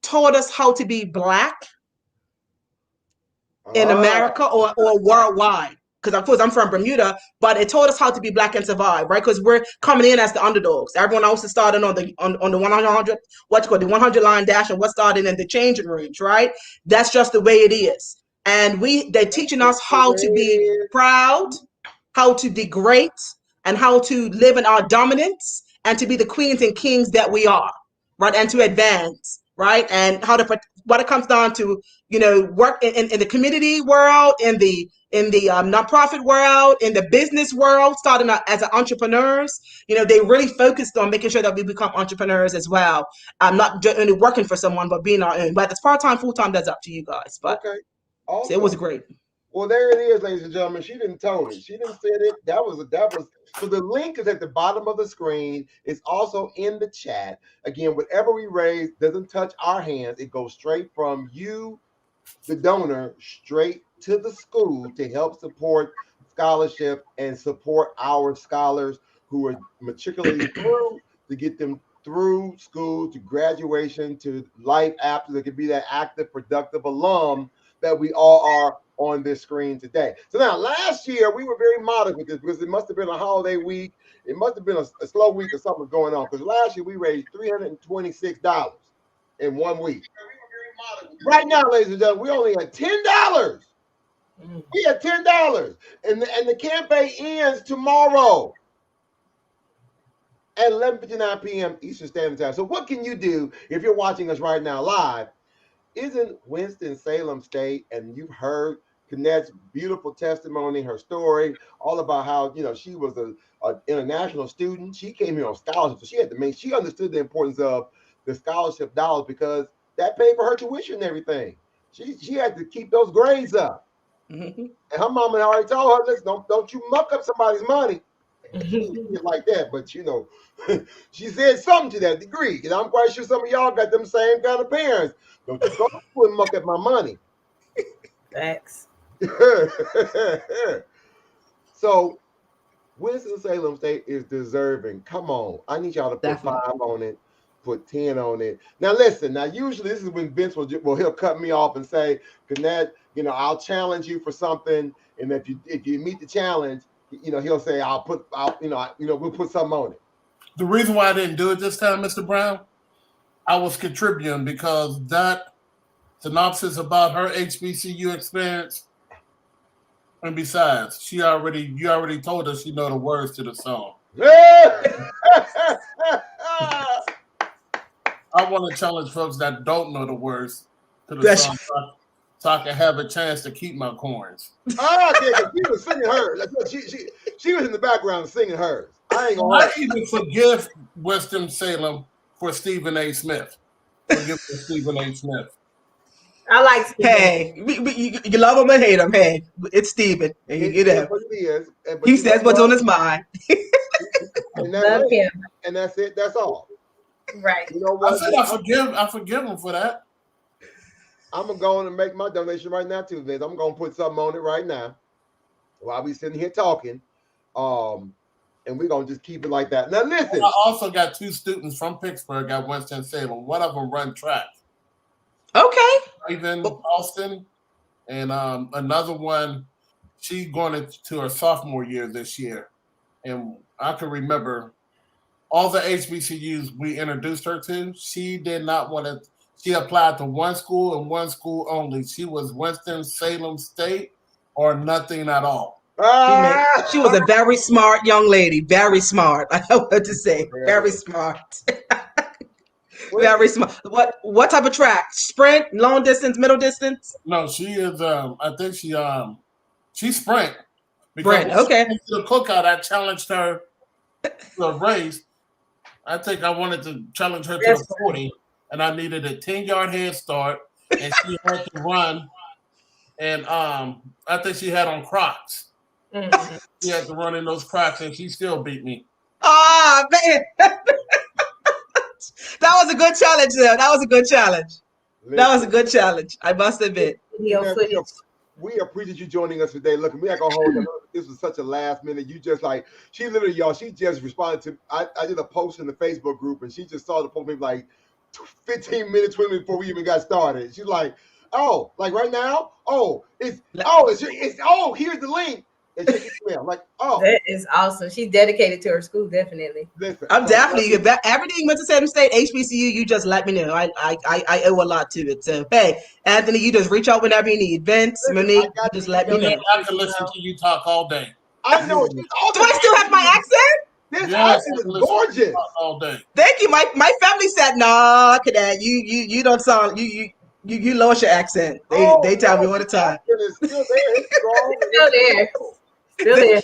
taught us how to be Black in America or worldwide. Because of course I'm from Bermuda, but it taught us how to be Black and survive, right? Because we're coming in as the underdogs. Everyone else is starting on the 100, the 100 line dash, and what's starting in the changing rooms, right? That's just the way it is. And they're teaching us how to be proud, how to be great, and how to live in our dominance, and to be the queens and kings that we are, right? And to advance, right? And what it comes down to, work in the community world, in the nonprofit world, in the business world, starting out as entrepreneurs. They really focused on making sure that we become entrepreneurs as well. Not only working for someone, but being our own. But it's part-time, full-time, that's up to you guys. But okay. Awesome. So it was great. Well, there it is, ladies and gentlemen. She didn't tell it. She didn't say it. That was. So the link is at the bottom of the screen. It's also in the chat. Again, whatever we raise doesn't touch our hands. It goes straight from you the donor straight to the school to help support scholarship and support our scholars who are matriculating through to get them through school to graduation to life after. They can be that active, productive alum that we all are on this screen today. So now, last year we were very modest with this because it must have been a holiday week. It must have been a slow week or something going on, because last year we raised $326 in 1 week. Right now, ladies and gentlemen, we only at $10. We at $10, and the campaign ends tomorrow at 11:59 p.m. Eastern Standard Time. So what can you do if you're watching us right now live? Isn't Winston-Salem State, and you've heard Kenneth's beautiful testimony, her story, all about how, you know, she was an international student. She came here on scholarship, so she understood the importance of the scholarship dollars because that paid for her tuition and everything. She had to keep those grades up. And her mama had already told her, listen, don't you muck up somebody's money. Like that, but you know, she said something to that degree, and I'm quite sure some of y'all got them same kind of parents. Don't you go and muck up my money. Thanks. So Winston-Salem State is deserving. Come on, I need y'all to put 5 on it, put 10 on it. Now listen, now usually this is when Vince he'll cut me off and say, Kenneth, you know, I'll challenge you for something, and if you meet the challenge, you know, he'll say, we'll put something on it. The reason why I didn't do it this time, Mr. Brown, I was contributing because that synopsis about her HBCU experience, and besides, you already told us you know the words to the song. I want to challenge folks that don't know the words to the song so I can have a chance to keep my coins. Oh, yeah, she was singing hers. She was in the background singing hers. I even forgive Winston-Salem for Stephen A. Smith. Forgive for Stephen A. Smith. I like Stephen. Hey, you love him or hate him. Hey, it's Stephen. And you know, he says what's on his mind. Love him. And that's it. That's all. Right. You know what? I forgive him for that. I'm gonna go on and make my donation right now too, Vince. I'm gonna put something on it right now while we sitting here talking. And we're gonna just keep it like that. Now listen. I also got 2 students from Pittsburgh at Winston-Salem. One of them run track. Okay. Raven Austin, and another one, she going into her sophomore year this year. And I can remember all the HBCUs we introduced her to. She did not want to. She applied to one school and one school only. She was Winston-Salem State or nothing at all. She was a very smart young lady. Very smart. I know what to say. Very smart. Very smart. What type of track? Sprint, long distance, middle distance? No, she is. I think she sprint. Sprint. Okay. The cookout, I challenged her to a race. I think I wanted to challenge her to the 40, and I needed a 10-yard head start, and she had to run. And I think she had on Crocs. Mm-hmm. She had to run in those Crocs, and she still beat me. Oh man. That was a good challenge, though. That was a good challenge. That was a good challenge. I must admit. We appreciate you joining us today. Look, we ain't gonna hold you. This was such a last minute. You just like she just responded to. I did a post in the Facebook group, and she just saw the post maybe like 15 minutes, 20 minutes before we even got started. She's like, "Oh, like right now? Here's the link." I'm like, oh, that is awesome. She's dedicated to her school, definitely. Listen, I'm definitely everything Winston-Salem State HBCU. You just let me know. I owe a lot to it. So hey, Anthony, you just reach out whenever you need. Vince, Monique, you just let me know. I can listen to you talk all day. I know. Do I still have my accent? This accent is gorgeous. All day. Thank you. My family said, "No, Cadet, you don't sound you lost your accent." They tell me all the time. It's still there. It's strong. Still there. Still there.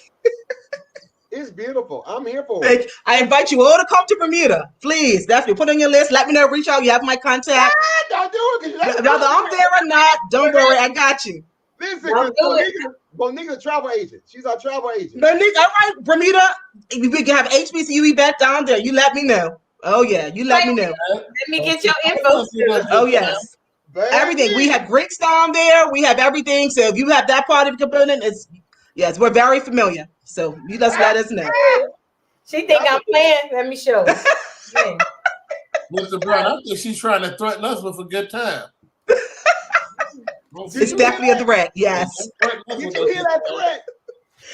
It's beautiful. I'm here for it. I invite you all to come to Bermuda. Please, definitely put on your list. Let me know. Reach out. You have my contact. Don't do it. Whether I'm there or not, don't worry. I got you. Listen, Monique's travel agent. She's our travel agent. Monique, all right, Bermuda. We can have HBCU event down there. You let me know. Oh yeah, you let me know. Let me get your info. Oh yes. Everything. We have drinks down there. We have everything. So if you have that part of the component, yes, we're very familiar. So you just let us know. She think I'm playing. Let me show her. Yeah. Mr. Brown, I think she's trying to threaten us with a good time. It's definitely a threat. Yes. Did you hear that threat?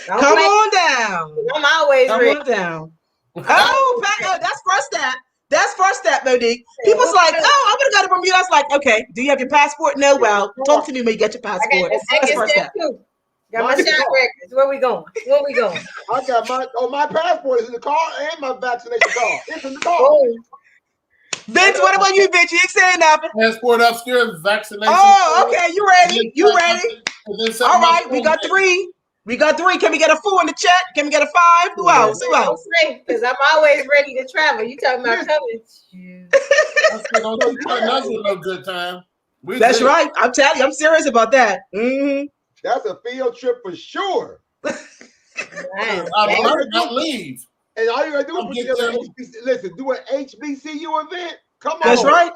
Come on down. I'm always Come ready. on down. Oh, that's first step. That's first step, Monique. People's like, oh, I'm gonna go to Bermuda. I was like, okay, do you have your passport? No, well, talk to me when you get your I passport. got the That's second first step step. too. Got my shot records. Where we going? Where we going? I got my passport is in the car and my vaccination card. It's in the car. Oh. Vince, what about you, Vince? You ain't saying nothing. Passport upstairs, vaccination. Oh, okay, you ready? You ready? All right, we got 3. We got 3. Can we get a 4 in the chat? Can we get a 5? Who else? Who else? Because I'm always ready to travel. You talking about coming? Don't you threaten us with no good time. That's right. I'm telling you, I'm serious about that. Mm-hmm. That's a field trip for sure. I'm learning not leave. And all you gotta do is put together an HBCU. Listen, do an HBCU event. Come on. That's right.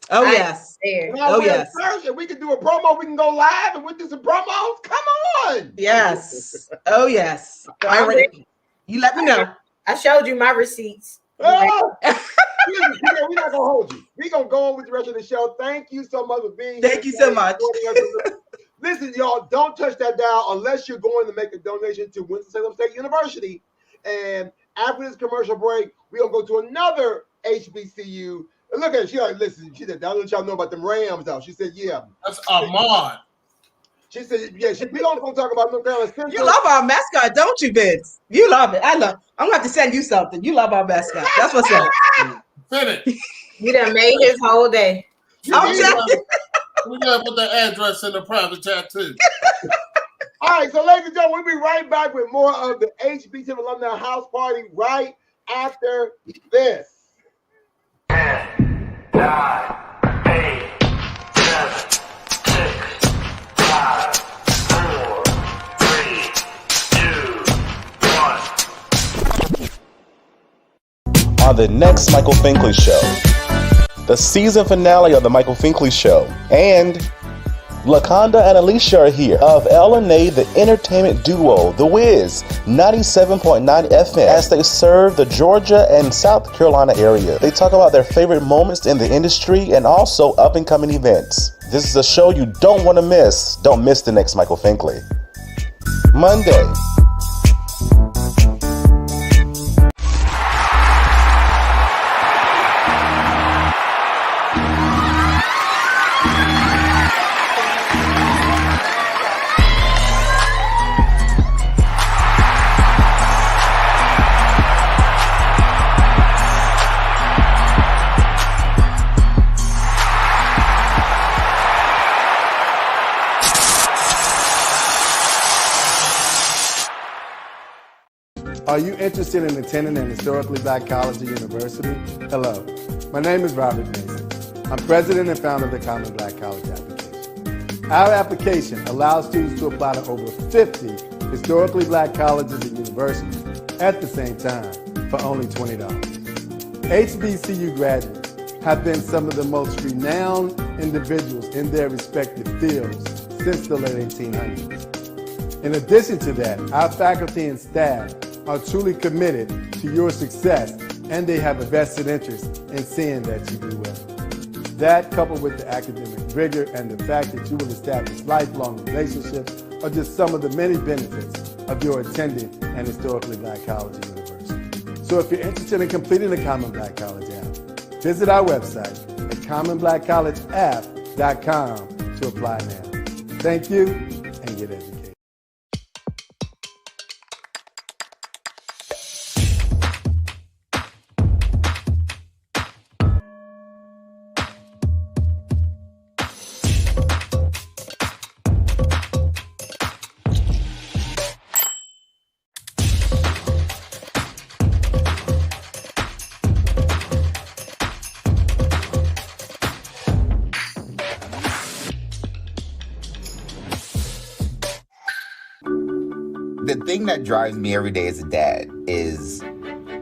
Oh yes. Oh yes. And we can do a promo. We can go live and we do some promos. Come on. Yes. Oh yes. I ready. You let me know. I showed you my receipts. Oh. We're not gonna hold you. We're gonna go on with the rest of the show. Thank you so much for being here. Thank you so much. Listen, y'all, don't touch that dial unless you're going to make a donation to Winston-Salem State University. And after this commercial break, we're gonna go to another HBCU. And look at her, she like, listen, she said, I'll let y'all know about them Rams though. She said, yeah. That's Ahmad. She said, yeah, we don't gonna talk about North Carolina Central. You love our mascot, don't you, Vince? You love it. I'm gonna have to send you something. You love our mascot. That's what's up. Finish. You done made his whole day. I'm telling you. We gotta put the address in the private chat too. All right, so ladies and gentlemen, we'll be right back with more of the HBCU Alumni House Party right after this. 10, 9, 8, 7, 6, 5, 4, 3, 2, 1. On the next Michael Finkley Show, the season finale of the Michael Finkley Show, and LaConda and Alicia are here of LNA, the entertainment duo, The Wiz, 97.9 FM, as they serve the Georgia and South Carolina area. They talk about their favorite moments in the industry and also up-and-coming events. This is a show you don't want to miss. Don't miss the next Michael Finkley. Monday. Are you interested in attending an historically black college or university? Hello, my name is Robert Mason. I'm president and founder of the Common Black College application. Our application allows students to apply to over 50 historically black colleges and universities at the same time for only $20. HBCU graduates have been some of the most renowned individuals in their respective fields since the late 1800s. In addition to that, our faculty and staff are truly committed to your success, and they have a vested interest in seeing that you do well. That, coupled with the academic rigor and the fact that you will establish lifelong relationships, are just some of the many benefits of your attending an historically black college or university. So if you're interested in completing the Common Black College app, visit our website at commonblackcollegeapp.com to apply now. Thank you, and get educated. The thing that drives me every day as a dad is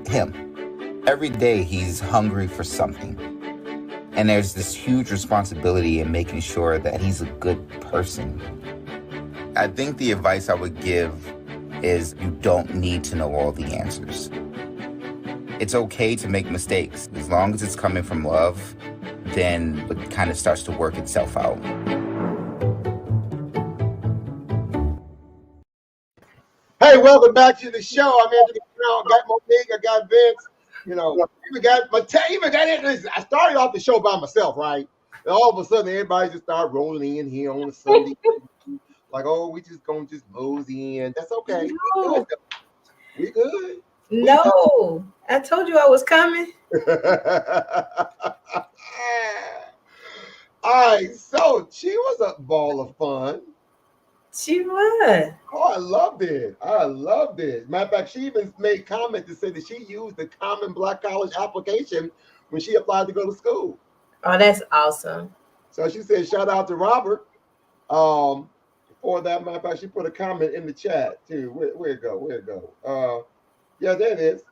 him. Every day he's hungry for something. And there's this huge responsibility in making sure that he's a good person. I think the advice I would give is you don't need to know all the answers. It's okay to make mistakes. As long as it's coming from love, then it kind of starts to work itself out. Hey, welcome back to the show. I'm Anthony Brown. I got Monique. I got Vince. You know, even got it. Listen, I started off the show by myself, right? And all of a sudden, everybody just started rolling in here on a Sunday. Like, oh, we just gonna just mosey in. That's okay. No. We good. No, I told you I was coming. All right, so she was a ball of fun. She was. Oh, I loved it. Matter of fact, she even made comment to say that she used the Common Black College application when she applied to go to school. Oh, that's awesome. So she said, shout out to Robert. For that, matter of fact, she put a comment in the chat too. Where it go? Yeah, there it is.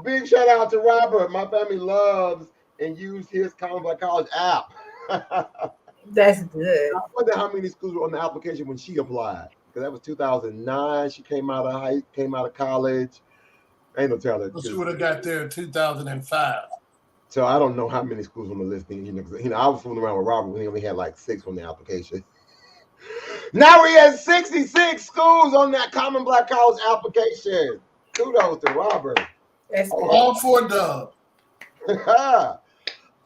Big shout out to Robert. My family loves and used his Common Black College app. That's good. I wonder how many schools were on the application when she applied. Because that was 2009. She came out of college. Ain't no telling. She would have got there in 2005. So I don't know how many schools on the list. I was fooling around with Robert when he only had like 6 on the application. Now we have 66 schools on that Common Black College application. Kudos to Robert. That's all for Dub.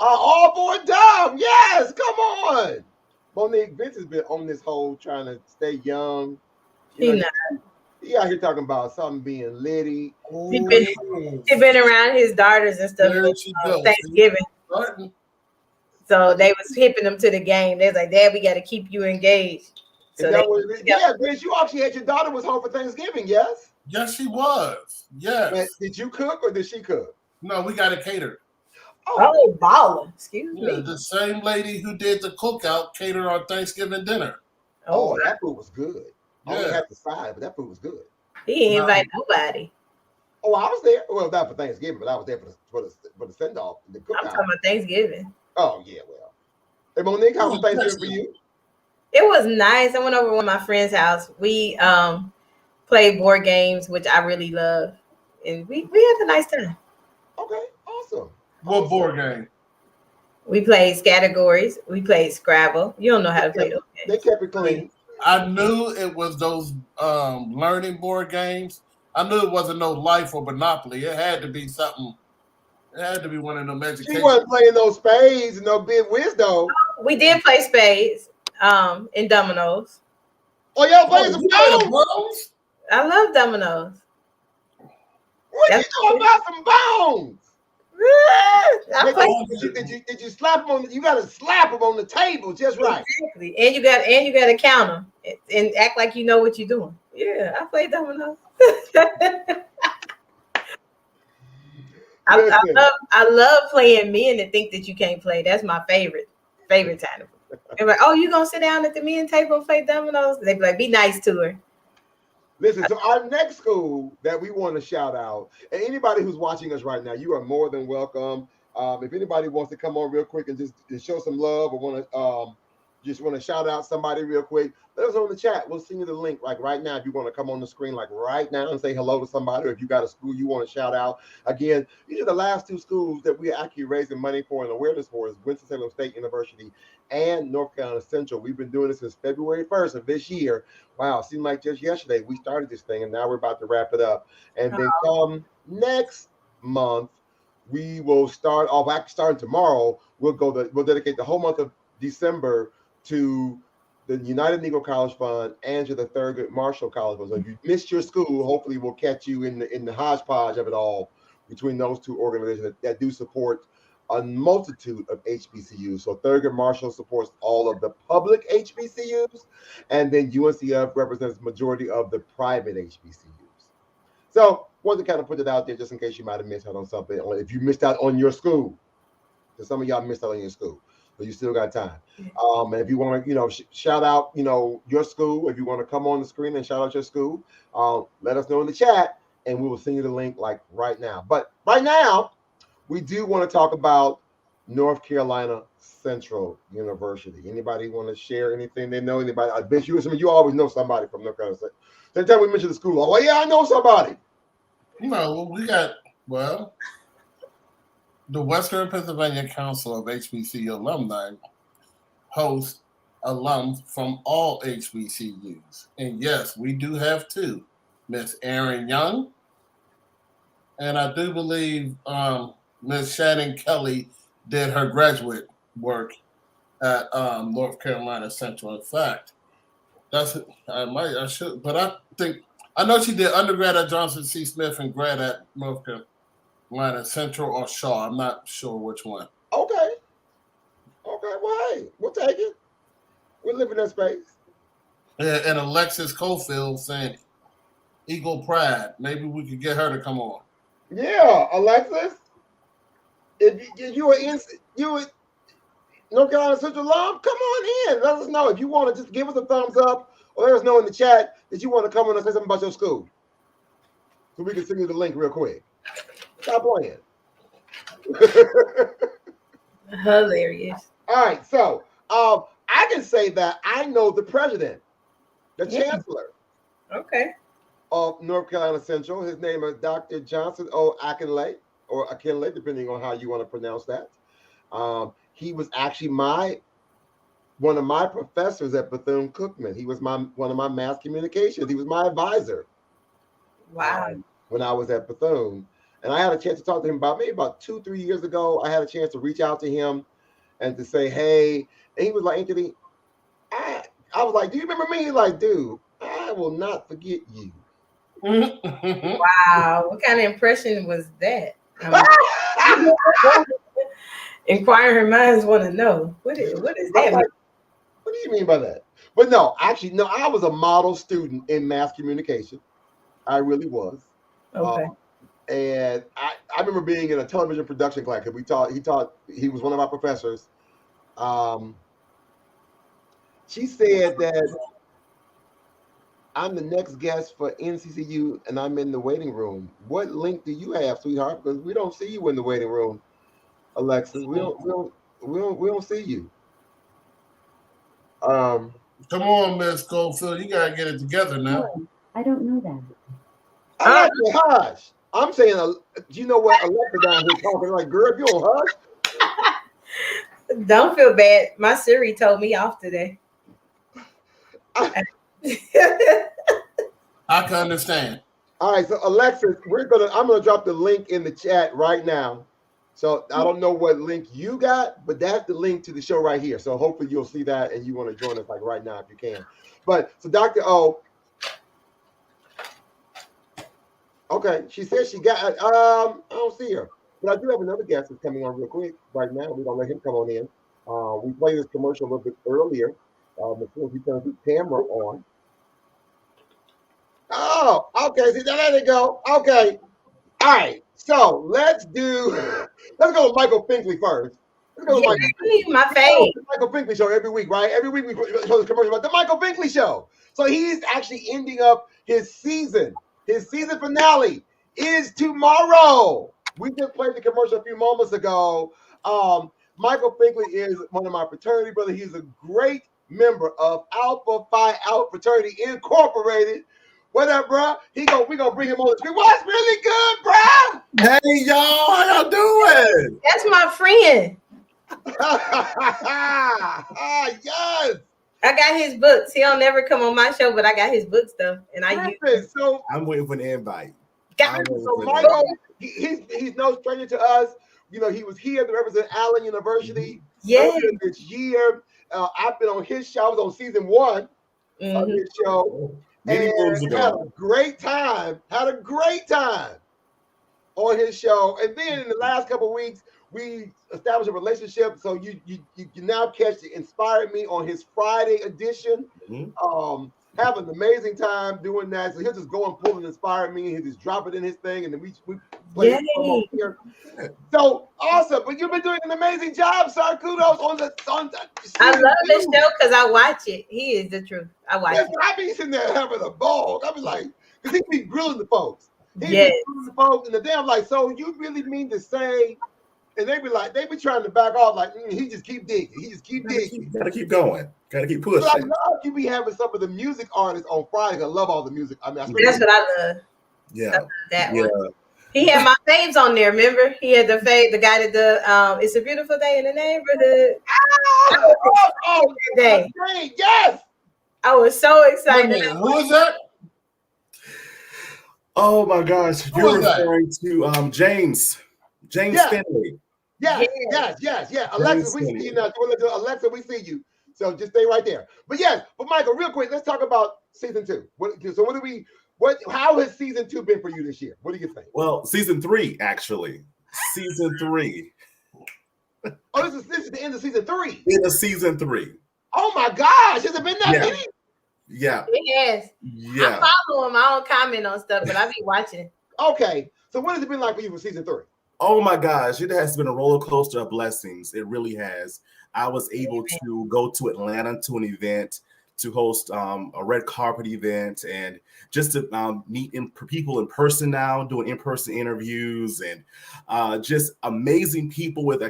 All for Dub. Yes, come on. Monique, Vince has been on this whole trying to stay young. He out here talking about something being litty. He been around his daughters and stuff for Thanksgiving. So they was hipping him to the game. They was like, Dad, we got to keep you engaged. So Vince, you actually had your daughter was home for Thanksgiving, yes? Yes, she was. Yes. Man, did you cook or did she cook? No, we got it catered. Oh, baller. Excuse me. The same lady who did the cookout catered our Thanksgiving dinner. Oh, that food was good. I only Yeah. had the side, but that food was good. He didn't invite nobody. Oh, I was there. Well, not for Thanksgiving, but I was there for the send off, the cookout. I'm talking about Thanksgiving. Oh yeah, well. Hey Monique, how was Thanksgiving for you? It was nice. I went over to one of my friend's house. We played board games, which I really love, and we had a nice time. Okay, awesome. What board game? We played categories. We played Scrabble. You don't know how to play those games. They kept it clean. I knew it was those learning board games. I knew it wasn't no Life or Monopoly. It had to be something. It had to be one of them education. She wasn't playing no spades and no big wisdom. We did play spades and dominoes. Oh, y'all playing some bones? I love dominoes. What are you talking about some bones? Did you slap them on? You got to slap them on the table, just right. Exactly, and you got to count them and act like you know what you're doing. Yeah, I play dominoes. I love playing men that think that you can't play. That's my favorite time. They're like, oh, you gonna sit down at the men table and play dominoes? They be like, be nice to her. Listen, so our next school that we want to shout out, and anybody who's watching us right now, you are more than welcome. If anybody wants to come on real quick and just show some love or want to shout out somebody real quick, let us know in the chat. We'll send you the link like right now if you want to come on the screen like right now and say hello to somebody, or if you got a school you want to shout out. Again, these are the last 2 schools that we're actually raising money for and awareness for is Winston-Salem State University and North Carolina Central. We've been doing this since February 1st of this year. Wow, it seemed like just yesterday we started this thing and now we're about to wrap it up. And then come next month, we will start off, actually starting tomorrow, we'll dedicate the whole month of December to the United Negro College Fund and to the Thurgood Marshall College Fund. So if you missed your school, hopefully we'll catch you in the hodgepodge of it all between those 2 organizations that do support a multitude of HBCUs. So Thurgood Marshall supports all of the public HBCUs, and then UNCF represents the majority of the private HBCUs. So wanted to kind of put it out there just in case you might have missed out on something, or if you missed out on your school. Because some of y'all missed out on your school, but you still got time. And if you want to, shout out, your school, if you want to come on the screen and shout out your school, let us know in the chat, and we will send you the link like right now. But right now, we do want to talk about North Carolina Central University. Anybody want to share anything they know? Anybody? I bet you always know somebody from North Carolina. Every time we mention the school, oh yeah, I know somebody. We got the Western Pennsylvania Council of HBCU Alumni hosts alums from all HBCUs. And yes, we do have two. Miss Erin Young, and I do believe Miss Shannon Kelly did her graduate work at North Carolina Central. In fact, I should, but I know she did undergrad at Johnson C. Smith and grad at North Carolina Central or Shaw. I'm not sure which one. Okay. Well, hey, we'll take it. We live in that space. And Alexis Cofield saying Eagle Pride. Maybe we could get her to come on. Yeah, Alexis. If you were North Carolina Central alum, come on in. Let us know if you want to just give us a thumbs up or let us know in the chat that you want to come on and say something about your school. So we can send you the link real quick. Stop playing. Hilarious. All right, so I can say that I know the president, the chancellor. Okay. Of North Carolina Central. His name is Dr. Johnson O. Akinley, or Akinley, depending on how you want to pronounce that. He was actually one of my professors at Bethune-Cookman. He was one of my mass communications. He was my advisor. Wow. When I was at Bethune. And I had a chance to talk to him about 2-3 years ago. I had a chance to reach out to him and to say, hey, and he was like, Anthony, I was like, do you remember me? He's like, dude, I will not forget you. Wow. What kind of impression was that? Inquiring minds want to know. What is that? Like, what do you mean by that? But no, actually, no, I was a model student in mass communication. I really was. Okay. And I remember being in a television production class because he was one of our professors. She said that I'm the next guest for NCCU and I'm in the waiting room. What link do you have, sweetheart? Because we don't see you in the waiting room, Alexis. We don't see you. Come on, Miss Goldfield. You gotta get it together now. I don't know that. I'm not saying hush. I'm saying, do you know what Alexa down here talking like, girl, if you don't hush. Don't feel bad. My Siri told me off today. I can understand. All right, so Alexis, I'm gonna drop the link in the chat right now. So I don't know what link you got, but that's the link to the show right here. So hopefully you'll see that and you want to join us like right now if you can. But so Dr. O, okay, she says she got. I don't see her, but I do have another guest that's coming on real quick right now. We're gonna let him come on in. We played this commercial a little bit earlier. Before we turn the camera on. Oh, okay. See, there they go. Okay. All right. So let's go with Michael Finkley first. Let's go with my favorite. Michael Finkley show every week, right? Every week we show this commercial about the Michael Finkley show. So he's actually ending up his season. His season finale is tomorrow. We just played the commercial a few moments ago. Michael Finkley is one of my fraternity brothers. He's a great member of Alpha Phi Alpha Fraternity Incorporated. What up, bro? We gonna bring him on the screen. What's really good, bro? Hey, y'all, how y'all doing? That's my friend. Yes. I got his books. He'll never come on my show, but I got his book stuff, and I use it. So I'm waiting for the invite. So Michael, he's no stranger to us. You know, he was here to represent Allen University. This year. I've been on his show. I was on season 1 of his show. And had a great time on his show. And then in the last couple of weeks, we established a relationship. So you now catch the Inspired Me on his Friday edition. Have an amazing time doing that. So he'll just go and pull an Inspired Me and he'll just drop it in his thing. And then we play it here. So awesome. But you've been doing an amazing job, sir. Kudos on the I love this show because I watch it. He is the truth. I watch it. I be sitting there having a ball. I be like, because he be grilling the folks. And the damn like, so you really mean to say And they be trying to back off, like he just keep digging. He just keep digging. Gotta keep going. Gotta keep pushing. But I love you be having some of the music artists on Friday. I love all the music. I mean, That's what I love. Yeah. That one. He had my faves on there. Remember, he had the guy that "It's a Beautiful Day in the Neighborhood." Day. Yes. I was so excited. Who was that? Oh my gosh, Who you're was that? referring to James Finley. Yes. Alexis, we see you now. Alexa, we see you. So just stay right there. But Michael, real quick, let's talk about season 2. How has season 2 been for you this year? What do you think? Well, season 3, actually. Season 3. Oh, this is the end of season 3. End of season 3. Oh my gosh, has it been that many? Yeah. It has. Yeah. I follow him. I don't comment on stuff, but I be watching. Okay. So what has it been like for you for season 3? Oh my gosh, it has been a roller coaster of blessings. It really has. I was able to go to Atlanta to an event, to host a red carpet event, and just to meet people in person now, doing in-person interviews, and just amazing people with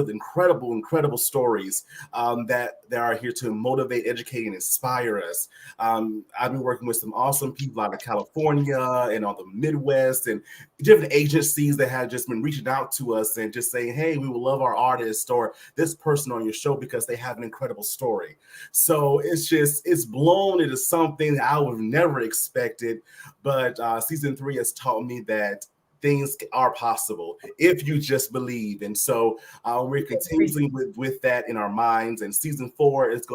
incredible stories that are here to motivate, educate, and inspire us. I've been working with some awesome people out of California and on the Midwest, and different agencies that have just been reaching out to us and just saying, hey, we will love our artist or this person on your show because they have an incredible story. So it's blown into something that I would have never expected. But season 3 has taught me that things are possible if you just believe. And so we're continuing with that in our minds. And season 4 is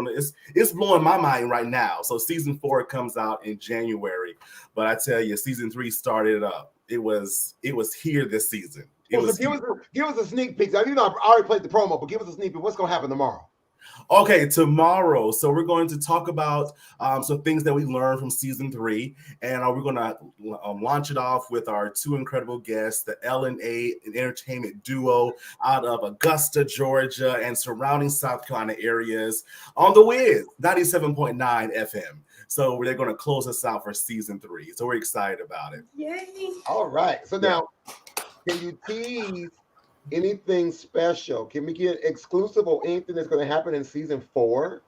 it's blowing my mind right now. So season 4 comes out in January. But I tell you, season 3 started up. It was here this season. Give us a sneak peek. I already played the promo, but give us a sneak peek. What's going to happen tomorrow? Okay, tomorrow. So we're going to talk about some things that we learned from season 3, and we're going to launch it off with our 2 incredible guests, the L&A entertainment duo out of Augusta, Georgia, and surrounding South Carolina areas on the Wiz 97.9 FM. So they're going to close us out for season 3. So we're excited about it. Yay! All right. So now, can you tease anything special? Can we get exclusive or anything that's going to happen in season 4?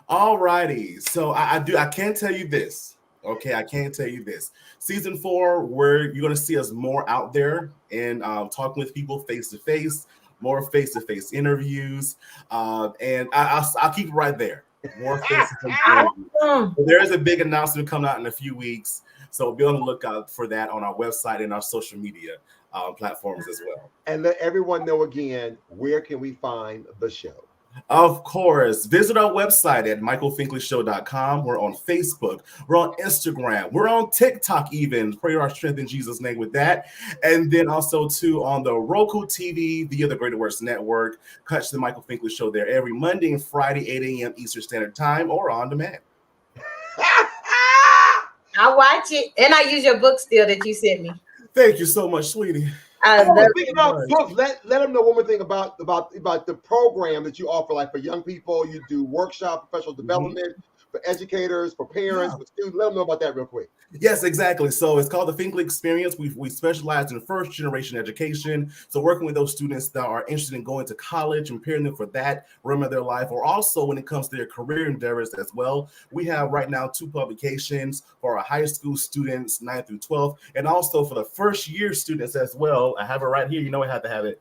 All righty. So I can tell you this. Okay, I can tell you this. Season 4, where you're going to see us more out there and talking with people face to face, more face to face interviews, and I'll keep it right there. More face to face interviews. There is a big announcement coming out in a few weeks, so be on the lookout for that on our website and our social media platforms as well. And let everyone know again, where can we find the show? Of course, visit our website at michaelfinkleyshow.com. We're on Facebook. We're on Instagram. We're on TikTok even. Pray our strength in Jesus' name with that. And then also, too, on the Roku TV via the Greater Works Network. Catch the Michael Finkley Show there every Monday and Friday, 8 a.m. Eastern Standard Time or on demand. I watch it, and I use your book still that you sent me. Thank you so much, sweetie. Speaking of books, let them know one more thing about the program that you offer, like for young people. You do workshop, professional development for educators, for parents, for students. Let them know about that real quick. Yes, exactly. So it's called the Finkley Experience. We specialize in first generation education. So working with those students that are interested in going to college and preparing them for that realm of their life, or also when it comes to their career endeavors as well. We have right now 2 publications for our high school students, 9th through 12th, and also for the first year students as well. I have it right here. You know I have to have it.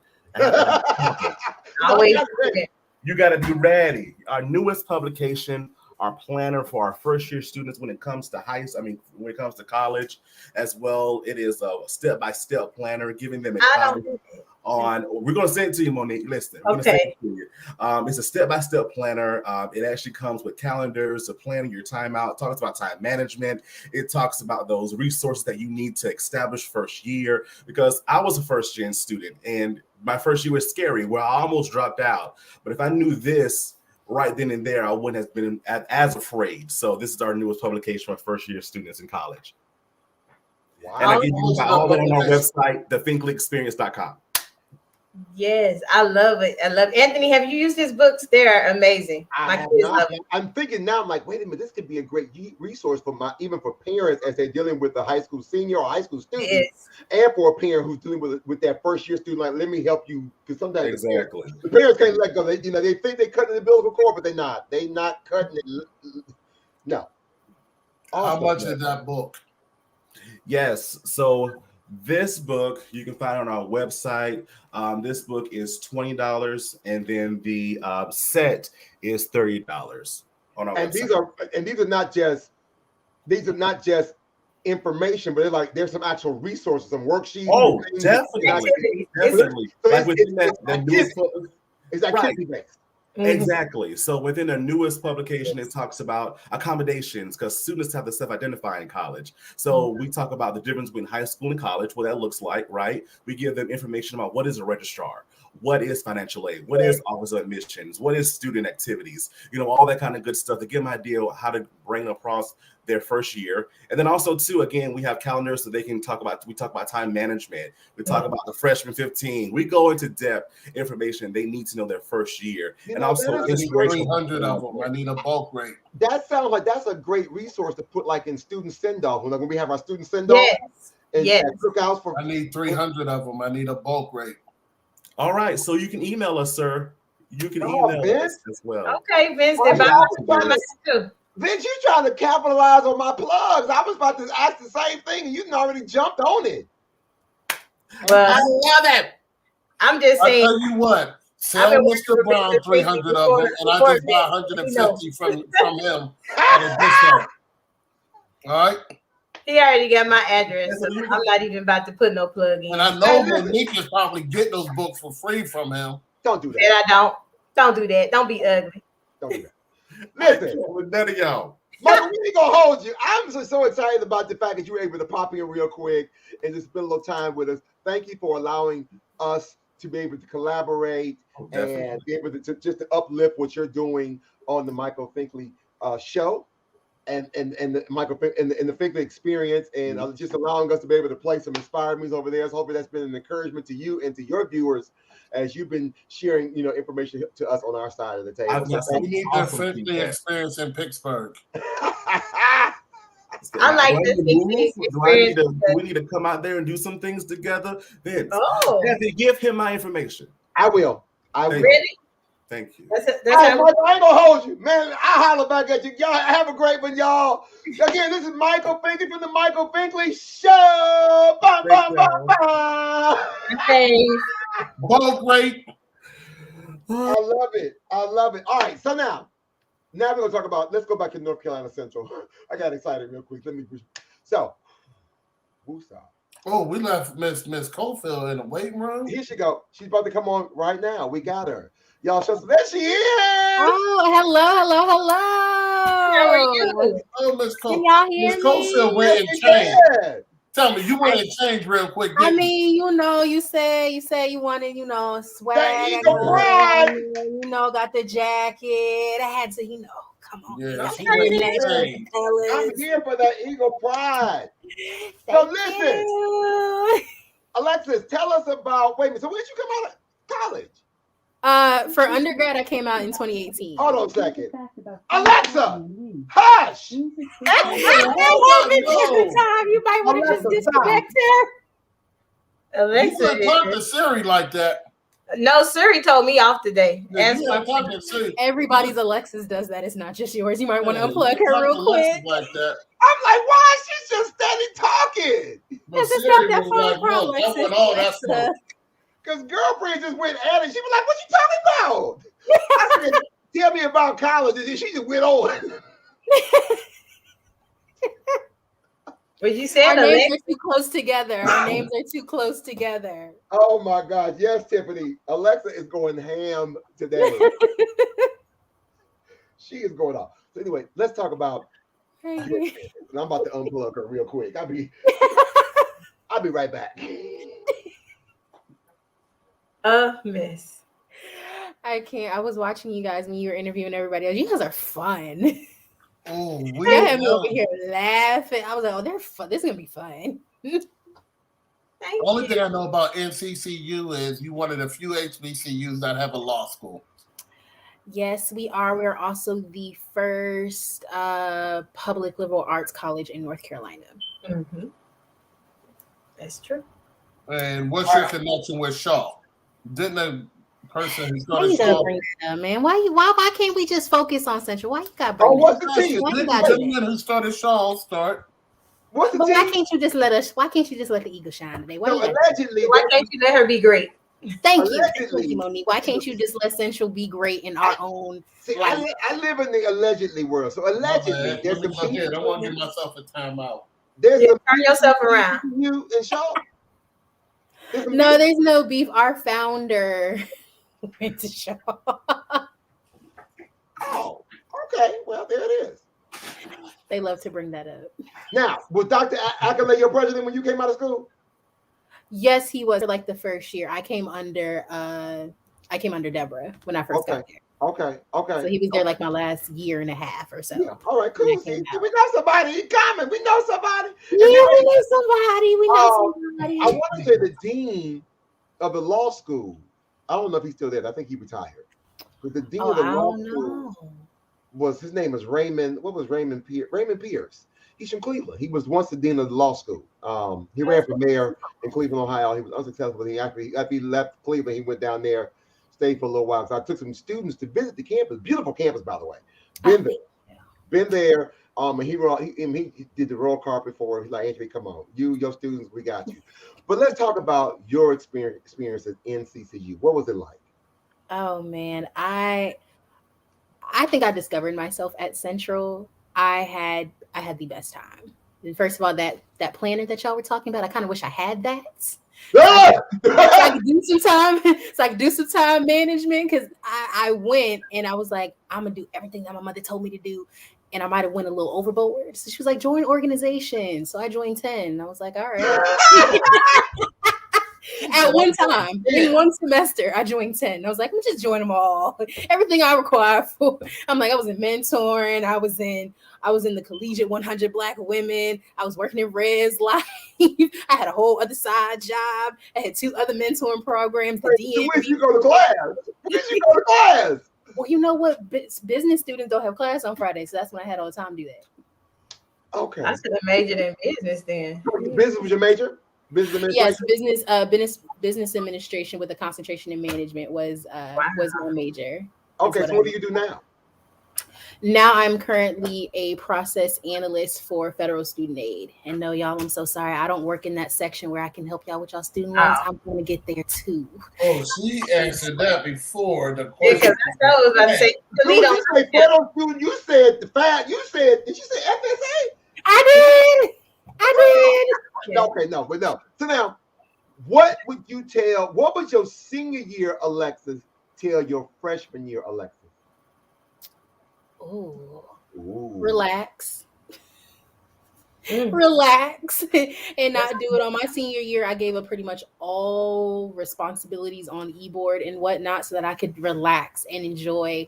You got to be ready. Our newest publication, our planner for our first year students when it comes to when it comes to college as well. It is a step-by-step planner, giving them we're going to send it to you, Monique. Listen, okay. It's a step-by-step planner. It actually comes with calendars of planning your time out. It talks about time management. It talks about those resources that you need to establish first year, because I was a first-gen student and my first year was scary where I almost dropped out. But if I knew this right then and there, I wouldn't have been as afraid. So this is our newest publication for first-year students in college. Wow. And I give you all that on our website, thefinkleyexperience.com. Yes, I love it. I love Anthony. Have you used his books? They're amazing. My kids love them. I'm thinking now, I'm like, wait a minute, this could be a great resource for even for parents as they're dealing with a high school senior or high school student, and for a parent who's dealing with that first year student. Like, let me help you, because sometimes the parents can't let go. They think they're cutting the bill cord, but they're not. They're not cutting it. No. How much is that book? Yes. So this book you can find on our website. This book is $20, and then the set is $30 on our website. These are not just information, but there's some actual resources, some worksheets. Oh, definitely. So like within the newest it's activity based. Exactly. So within the newest publication, it talks about accommodations, because students have to self-identify in college. So we talk about the difference between high school and college, what that looks like, right? We give them information about what is a registrar, what is financial aid, what is office of admissions, what is student activities, all that kind of good stuff to give them an idea of how to bring across their first year. And then also too, again, we have calendars so they can talk about time management. We talk about the freshman 15. We go into depth information they need to know their first year. And also 300 of them. I need a bulk rate. That sounds like that's a great resource to put like in student send-off. When we have our student send-off. Yes. Cookouts for. I need 300 of them. I need a bulk rate. All right. So you can email us, sir. You can email us as well. Okay, Vince. Vince, you trying to capitalize on my plugs. I was about to ask the same thing, and you already jumped on it. Well, I love it. I'm just saying. I'll tell you what. Sell Mr. Brown 300 of them, and I just buy 150 from him at a discount. All right? He already got my address, so I'm not even about to put no plug in. And I know Monique is probably getting those books for free from him. Don't do that. And I don't. Don't do that. Don't be ugly. Don't do that. Listen, with none of y'all. Michael, we ain't gonna hold you. I'm so excited about the fact that you were able to pop in real quick and just spend a little time with us. Thank you for allowing us to be able to collaborate and be able to just to uplift what you're doing on the Michael Finkley show and the Michael and the Finkley experience, and just allowing us to be able to play some inspired music over there. So hopefully that's been an encouragement to you and to your viewers as you've been sharing, information to us on our side of the table. We need the Finkley experience in Pittsburgh. I like this experience. Do we need to come out there and do some things together? Vince, give him my information. I will. Really? Thank you. That's I ain't gonna hold you, man. I holler back at you. Y'all have a great one, y'all. Again, this is Michael Finkley from the Michael Finkley Show. Bah, bah, bah, bah. Bulk rate. I love it. All right, so now we're gonna talk about. Let's go back to North Carolina Central. I got excited real quick. So, Woosah. Oh, we left Miss Cofield in the waiting room. Here she go. She's about to come on right now. We got her. Y'all, there she is. Oh, hello. How are you? Oh, Miss Cofield. Can y'all hear Miss me? Cofield went and changed. Tell me, you went and changed real quick. I mean, you said you wanted, swag. That Eagle Pride. Got the jacket. I had to, come on. Yeah, I'm here for that Eagle Pride. So listen, Alexis, tell us about. Wait a minute. So when did you come out of college? For undergrad, I came out in 2018. Hold on a second. Alexa, hush. You might want to just disconnect her. You can't talk to Siri like that. No, Siri told me off today. Everybody's Alexis does that. It's not just yours. You might want to unplug her real quick. Like that. I'm like, why is she just steady talking? Because it's not that phone problem, Alexis. Because girlfriend just went at it. She was like, what you talking about? I said, tell me about college. And she just went on. But you said our names are too close together. Oh my God. Yes, Tiffany. Alexa is going ham today. She is going off. So anyway, let's talk about I'm about to unplug her real quick. I'll be right back. Miss. I can't. I was watching you guys when you were interviewing everybody else. You guys are fun. Oh, you had me over here laughing. I was like, oh, they're fun. This is gonna be fun. Only thing I know about NCCU is you one of the few HBCUs that have a law school. Yes, we are. We're also the first public liberal arts college in North Carolina. Mm-hmm. That's true. And what's your connection with Shaw? Didn't a person who Why started you gotta Shaw? bring that up, man? Why can't we just focus on Central? Why you gotta bring What's that the up? team? Why you Didn't gotta the do that? gentleman who started Shaw start? What's the But team? why can't you just let us? Why can't you just let the eagle shine today? Why, No, you gotta- allegedly, Why can't you let her be great? Thank you, Allegedly. Monique. Why can't you just let Central be great in our own See, light? I live in the allegedly world. So allegedly, there's some Let me people. I want to give myself a timeout. There's Yeah, some turn yourself around. You and Shaw. No, there's no beef. Our founder went to Shaw. Oh, okay. Well, there it is. They love to bring that up. Now, was Dr. Accolade your president when you came out of school? Yes, he was like the first year. I came under Deborah when I first got there. Okay. So he was there like my last year and a half or so. Yeah. All right, cool. See, we know somebody in common. We know somebody. Yeah, we know somebody. We know somebody. I want to say the dean of the law school. I don't know if he's still there. I think he retired. But the dean of the law school was, his name was Raymond. What was Raymond Pierce? Raymond Pierce. He's from Cleveland. He was once the dean of the law school. He ran for mayor in Cleveland, Ohio. He was unsuccessful. After he left Cleveland, he went down there, stayed for a little while. So I took some students to visit the campus. Beautiful campus, by the way. Been there. And he did the roll carpet for her. He's like, Anthony, come on. Your students, we got you. But let's talk about your experience at NCCU. What was it like? Oh man, I think I discovered myself at Central. I had the best time. And first of all, that planner that y'all were talking about, I kind of wish I had that. So I could do some time management, because I went and I was like, I'm gonna do everything that my mother told me to do. And I might have went a little overboard. So she was like, join organization. So I joined 10. I was like, all right. At one time, in one semester, I joined 10. I was like, I'm just join them all. Everything I require for. I'm like, I was in mentoring. I was in the collegiate 100 Black women. I was working in Res Life. I had a whole other side job. I had 2 other mentoring programs. When did you go to class? When did you go to class? Well, you know what? Business students don't have class on Friday, so that's when I had all the time to do that. Okay. I should have majored in business then. Business was your major? Business administration? Yes, business administration with a concentration in management was my major. Okay, so what do you do now? Now I'm currently a process analyst for federal student aid. And no, y'all, I'm so sorry. I don't work in that section where I can help y'all with y'all student loans. I'm going to get there too. Oh, she answered that before the question. Because I was about to say, federal student. You said the fact. You said, did you say FSA? I did. Okay, no. So now, what would your senior year Alexis tell your freshman year Alexis? Ooh. Ooh. Relax. Relax and not do it. On my senior year, I gave up pretty much all responsibilities on e-board and whatnot so that I could relax and enjoy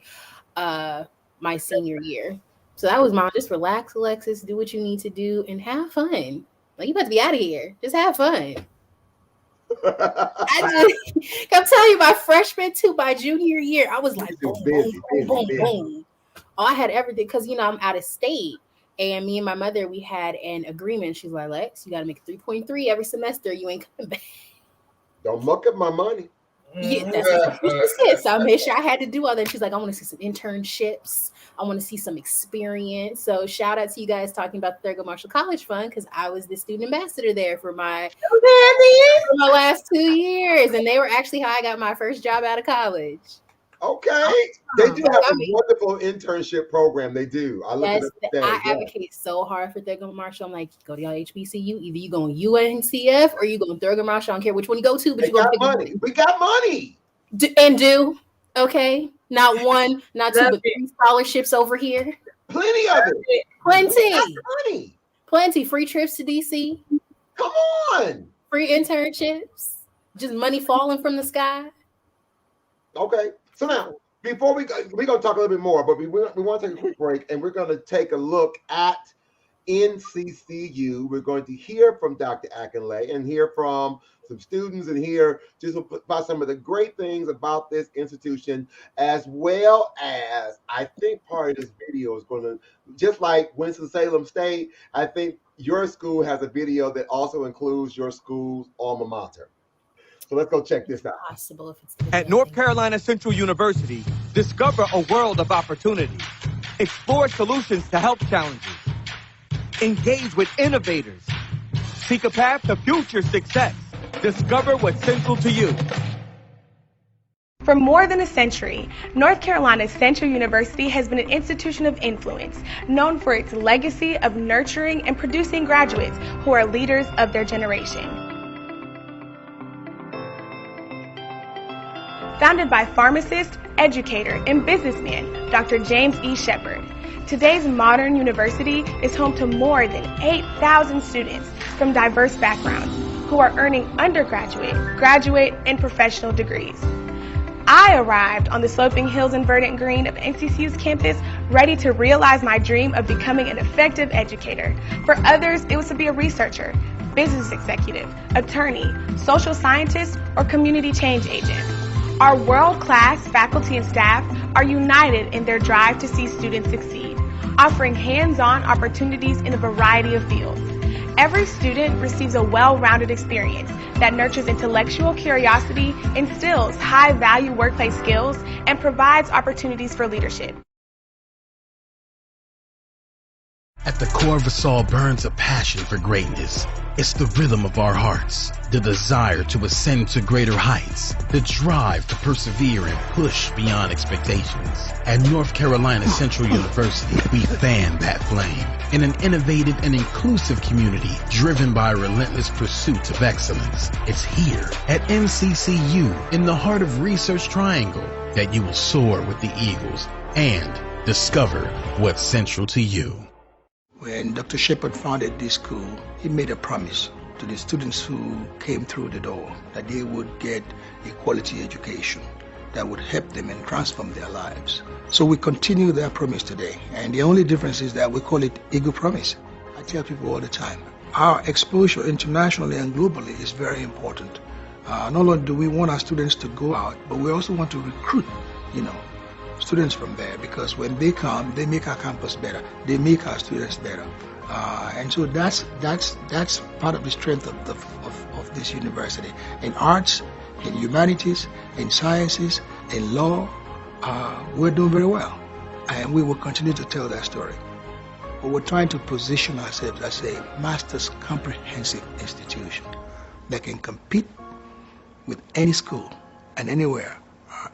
my senior year. So that was mine. Just relax, Alexis, do what you need to do and have fun. Like, you about to be out of here. Just have fun. I'm telling you, my freshman to my junior year, I was like, boom. Oh, I had everything because, I'm out of state. And me and my mother, we had an agreement. She's like, Lex, you got to make 3.3 every semester. You ain't coming back. Don't muck up my money. Yeah, that's what she said. So I made sure I had to do all that. She's like, I want to see some internships. I want to see some experience. So shout out to you guys talking about the Thurgood Marshall College Fund, because I was the student ambassador there for my last 2 years. And they were actually how I got my first job out of college. Okay. They do have a wonderful internship program. They do. I advocate so hard for Thurgood Marshall. I'm like, go to y'all HBCU. Either you going UNCF or you going Thurgood Marshall. I don't care which one you go to, but you got money. We got money. Okay. Not one, not two, but 3 scholarships over here. Plenty of it. Plenty. Plenty. Free trips to DC. Come on. Free internships. Just money falling from the sky. Okay. So now, before we're going to talk a little bit more, but we want to take a quick break, and we're going to take a look at NCCU. We're going to hear from Dr. Akinleye and hear from some students and hear just about some of the great things about this institution, as well as I think part of this video is going to, just like Winston-Salem State, I think your school has a video that also includes your school's alma mater. So let's go check this out. Possible if it's At North Carolina Central University, discover a world of opportunity. Explore solutions to health challenges. Engage with innovators. Seek a path to future success. Discover what's central to you. For more than a century, North Carolina Central University has been an institution of influence, known for its legacy of nurturing and producing graduates who are leaders of their generation. Founded by pharmacist, educator, and businessman Dr. James E. Shepard, today's modern university is home to more than 8,000 students from diverse backgrounds who are earning undergraduate, graduate, and professional degrees. I arrived on the sloping hills and verdant green of NCCU's campus ready to realize my dream of becoming an effective educator. For others, it was to be a researcher, business executive, attorney, social scientist, or community change agent. Our world-class faculty and staff are united in their drive to see students succeed, offering hands-on opportunities in a variety of fields. Every student receives a well-rounded experience that nurtures intellectual curiosity, instills high-value workplace skills, and provides opportunities for leadership. At the core of us all burns a passion for greatness. It's the rhythm of our hearts, the desire to ascend to greater heights, the drive to persevere and push beyond expectations. At North Carolina Central University, we fan that flame in an innovative and inclusive community driven by a relentless pursuit of excellence. It's here at NCCU, in the heart of Research Triangle, that you will soar with the eagles and discover what's central to you. When Dr. Shepard founded this school, he made a promise to the students who came through the door that they would get a quality education that would help them and transform their lives. So we continue that promise today, and the only difference is that we call it Eagle Promise. I tell people all the time, our exposure internationally and globally is very important. Not only do we want our students to go out, but we also want to recruit, students from there, because when they come, they make our campus better. They make our students better, and so that's part of the strength of this university. In arts, in humanities, in sciences, in law, we're doing very well, and we will continue to tell that story. But we're trying to position ourselves as a master's comprehensive institution that can compete with any school and anywhere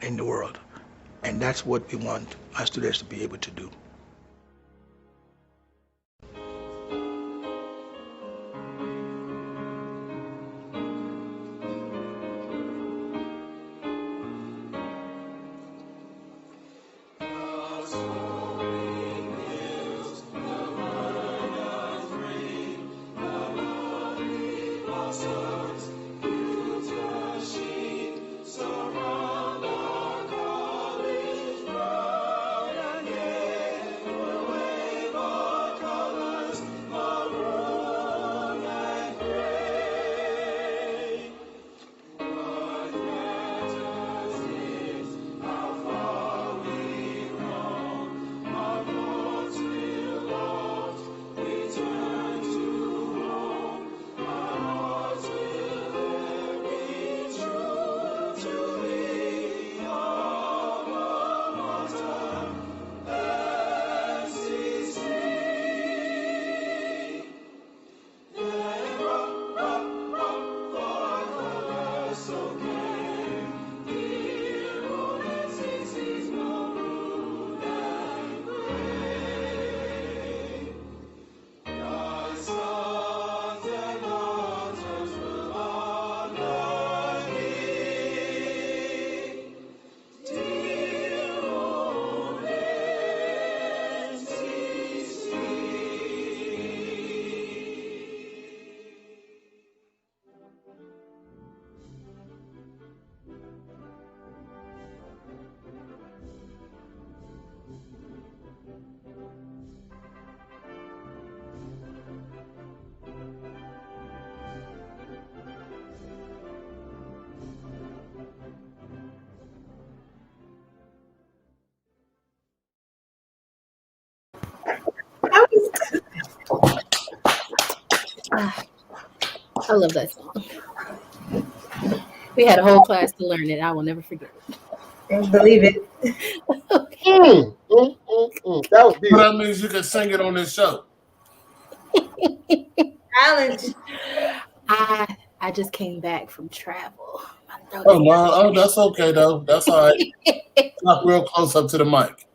in the world. And that's what we want our students to be able to do. I love that song. We had a whole class to learn it. I will never forget it. Believe it. That was But beautiful. that means you can sing it on this show. Challenge. I just came back from travel. Oh, well, oh, that's okay though. That's all right. Talk real close up to the mic.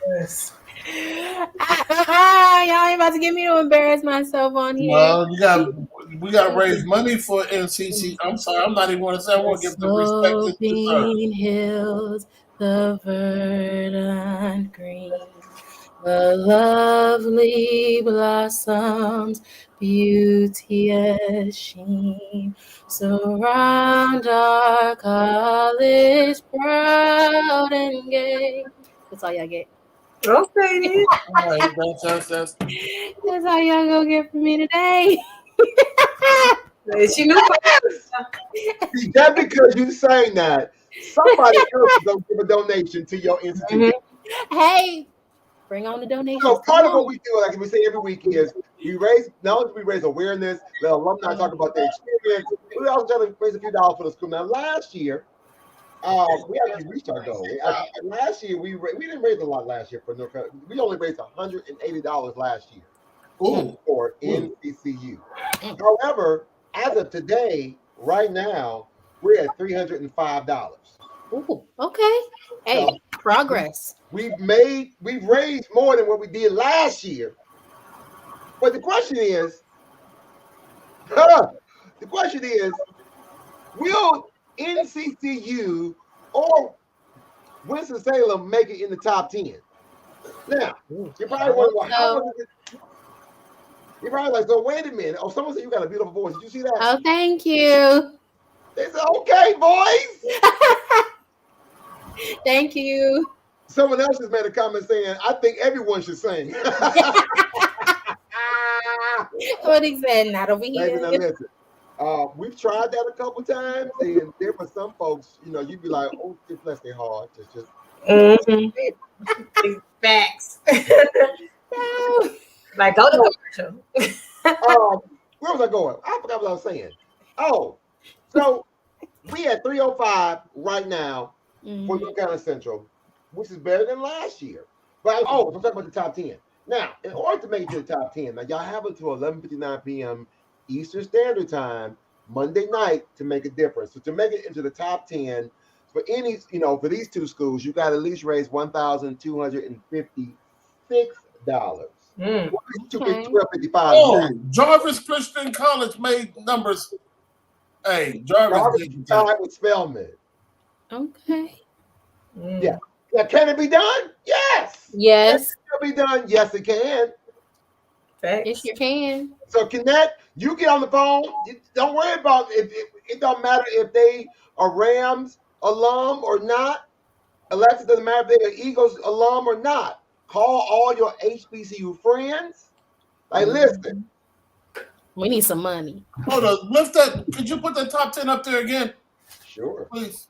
Yes. Y'all ain't about to get me to embarrass myself on here. Well, we got to raise money for NCC. I'm sorry, I'm not even going to say. I want to give the respect it deserves. Sloping hills, the verdant green, the lovely blossoms, beauty as sheen, surround our college proud and gay. That's all y'all get. Okay. All right, that's That's all y'all gonna get from me today. She knew. See, just because you saying that, somebody else is gonna give a donation to your institution. Hey, bring on the donations. So part of what we do, like we say every week, is we raise not only do we raise awareness, let alumni talk about their experience, we also try to raise a few dollars for the school. Now last year, we actually reached our goal. Last year we didn't raise a lot last year for North Carolina. We only raised $180 last year for NCCU. However, as of today, right now, we're at $305. Ooh, okay. Hey, So, progress. We've raised more than what we did last year. But the question is, will NCCU or Winston-Salem make it in the top 10? Now, you're probably wondering, well, how was it? You're probably like, so wait a minute. Oh, someone said you got a beautiful voice. Did you see that? Oh, thank you. They said, okay, boys. Thank you. Someone else has made a comment saying, I think everyone should sing. What he said, not over here. Now, listen, we've tried that a couple times, and there were some folks, you'd be like, oh, bless their heart. It's just Facts. Like, go to commercial. where was I going? I forgot what I was saying. Oh, so we at 305 right now for North Carolina Central, which is better than last year. But I'm talking about the top 10. Now, in order to make it to the top 10, now y'all have until 11:59 p.m. Eastern Standard Time Monday night to make a difference. So to make it into the top 10 for any, for these two schools, you got to at least raise $1,256. $12.55. Oh, Jarvis Christian College made numbers. Hey, Jarvis tied with Spelman. Okay. Yeah. Now, can it be done? Yes. Yes. Can it be done? Yes, it can. Yes, you can. So, you get on the phone. Don't worry about it. Don't matter if they are Rams alum or not. Alexa, doesn't matter if they're Eagles alum or not. Call all your HBCU friends. Like, listen. We need some money. Hold on. Lift that. Could you put the top 10 up there again? Sure. Please.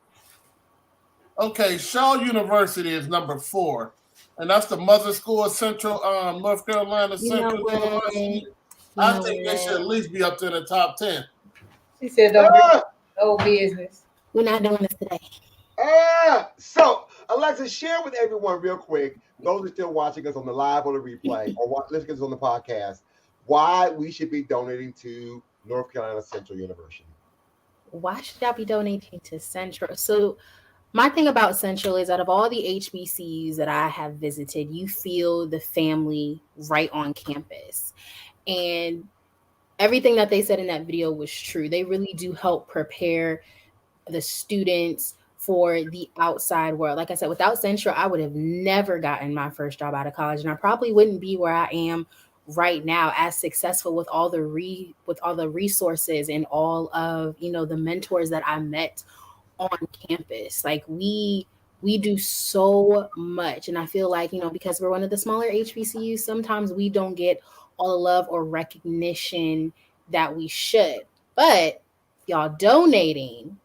Okay, Shaw University is number 4. And that's the mother school of Central North Carolina Central University. I think they should at least be up to the top 10. She said, no business. We're not doing this today. So, Alexa, share with everyone real quick, those who are still watching us on the live or the replay, or listening to us on the podcast, why we should be donating to North Carolina Central University. Why should I be donating to Central? So my thing about Central is out of all the HBCUs that I have visited, you feel the family right on campus. And everything that they said in that video was true. They really do help prepare the students for the outside world. Like I said, without Central, I would have never gotten my first job out of college, and I probably wouldn't be where I am right now, as successful with all the resources and all of the mentors that I met on campus. Like we do so much, and I feel like because we're one of the smaller HBCUs, sometimes we don't get all the love or recognition that we should. But y'all donating,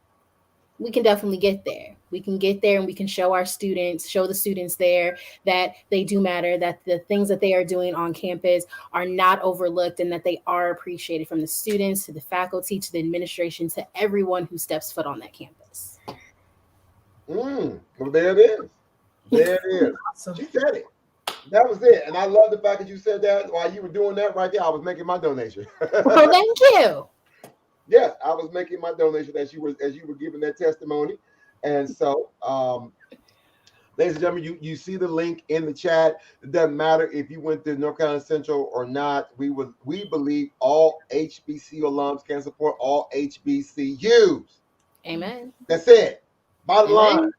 we can definitely get there. We can get there and we can show the students there that they do matter, that the things that they are doing on campus are not overlooked and that they are appreciated, from the students to the faculty to the administration to everyone who steps foot on that campus. Well, there it is. There it is. She said it. That was it. And I love the fact that you said that while you were doing that right there. I was making my donation. Well, thank you. Yes, I was making my donation as you were giving that testimony. And so, ladies and gentlemen, you see the link in the chat. It doesn't matter if you went to North Carolina Central or not. We believe all HBCU alums can support all HBCUs. Amen. That's it. Bottom Amen. line.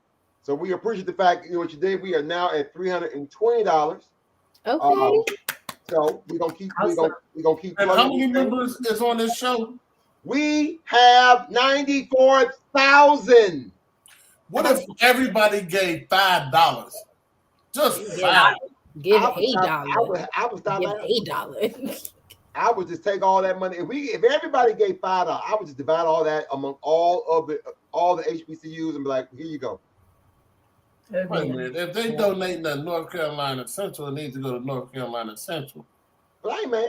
So we appreciate the fact what you did. We are now at $320. Okay. So we're gonna keep. We're gonna keep. And how many members is on this show? We have 94,000. What if everybody gave $5? Just $5. Give $8. I would stop Give at $8. I would just take all that money. If everybody gave $5, I would just divide all that among all the HBCUs and be like, here you go. Wait a minute. If they donate to North Carolina Central, it needs to go to North Carolina Central. But hey, man,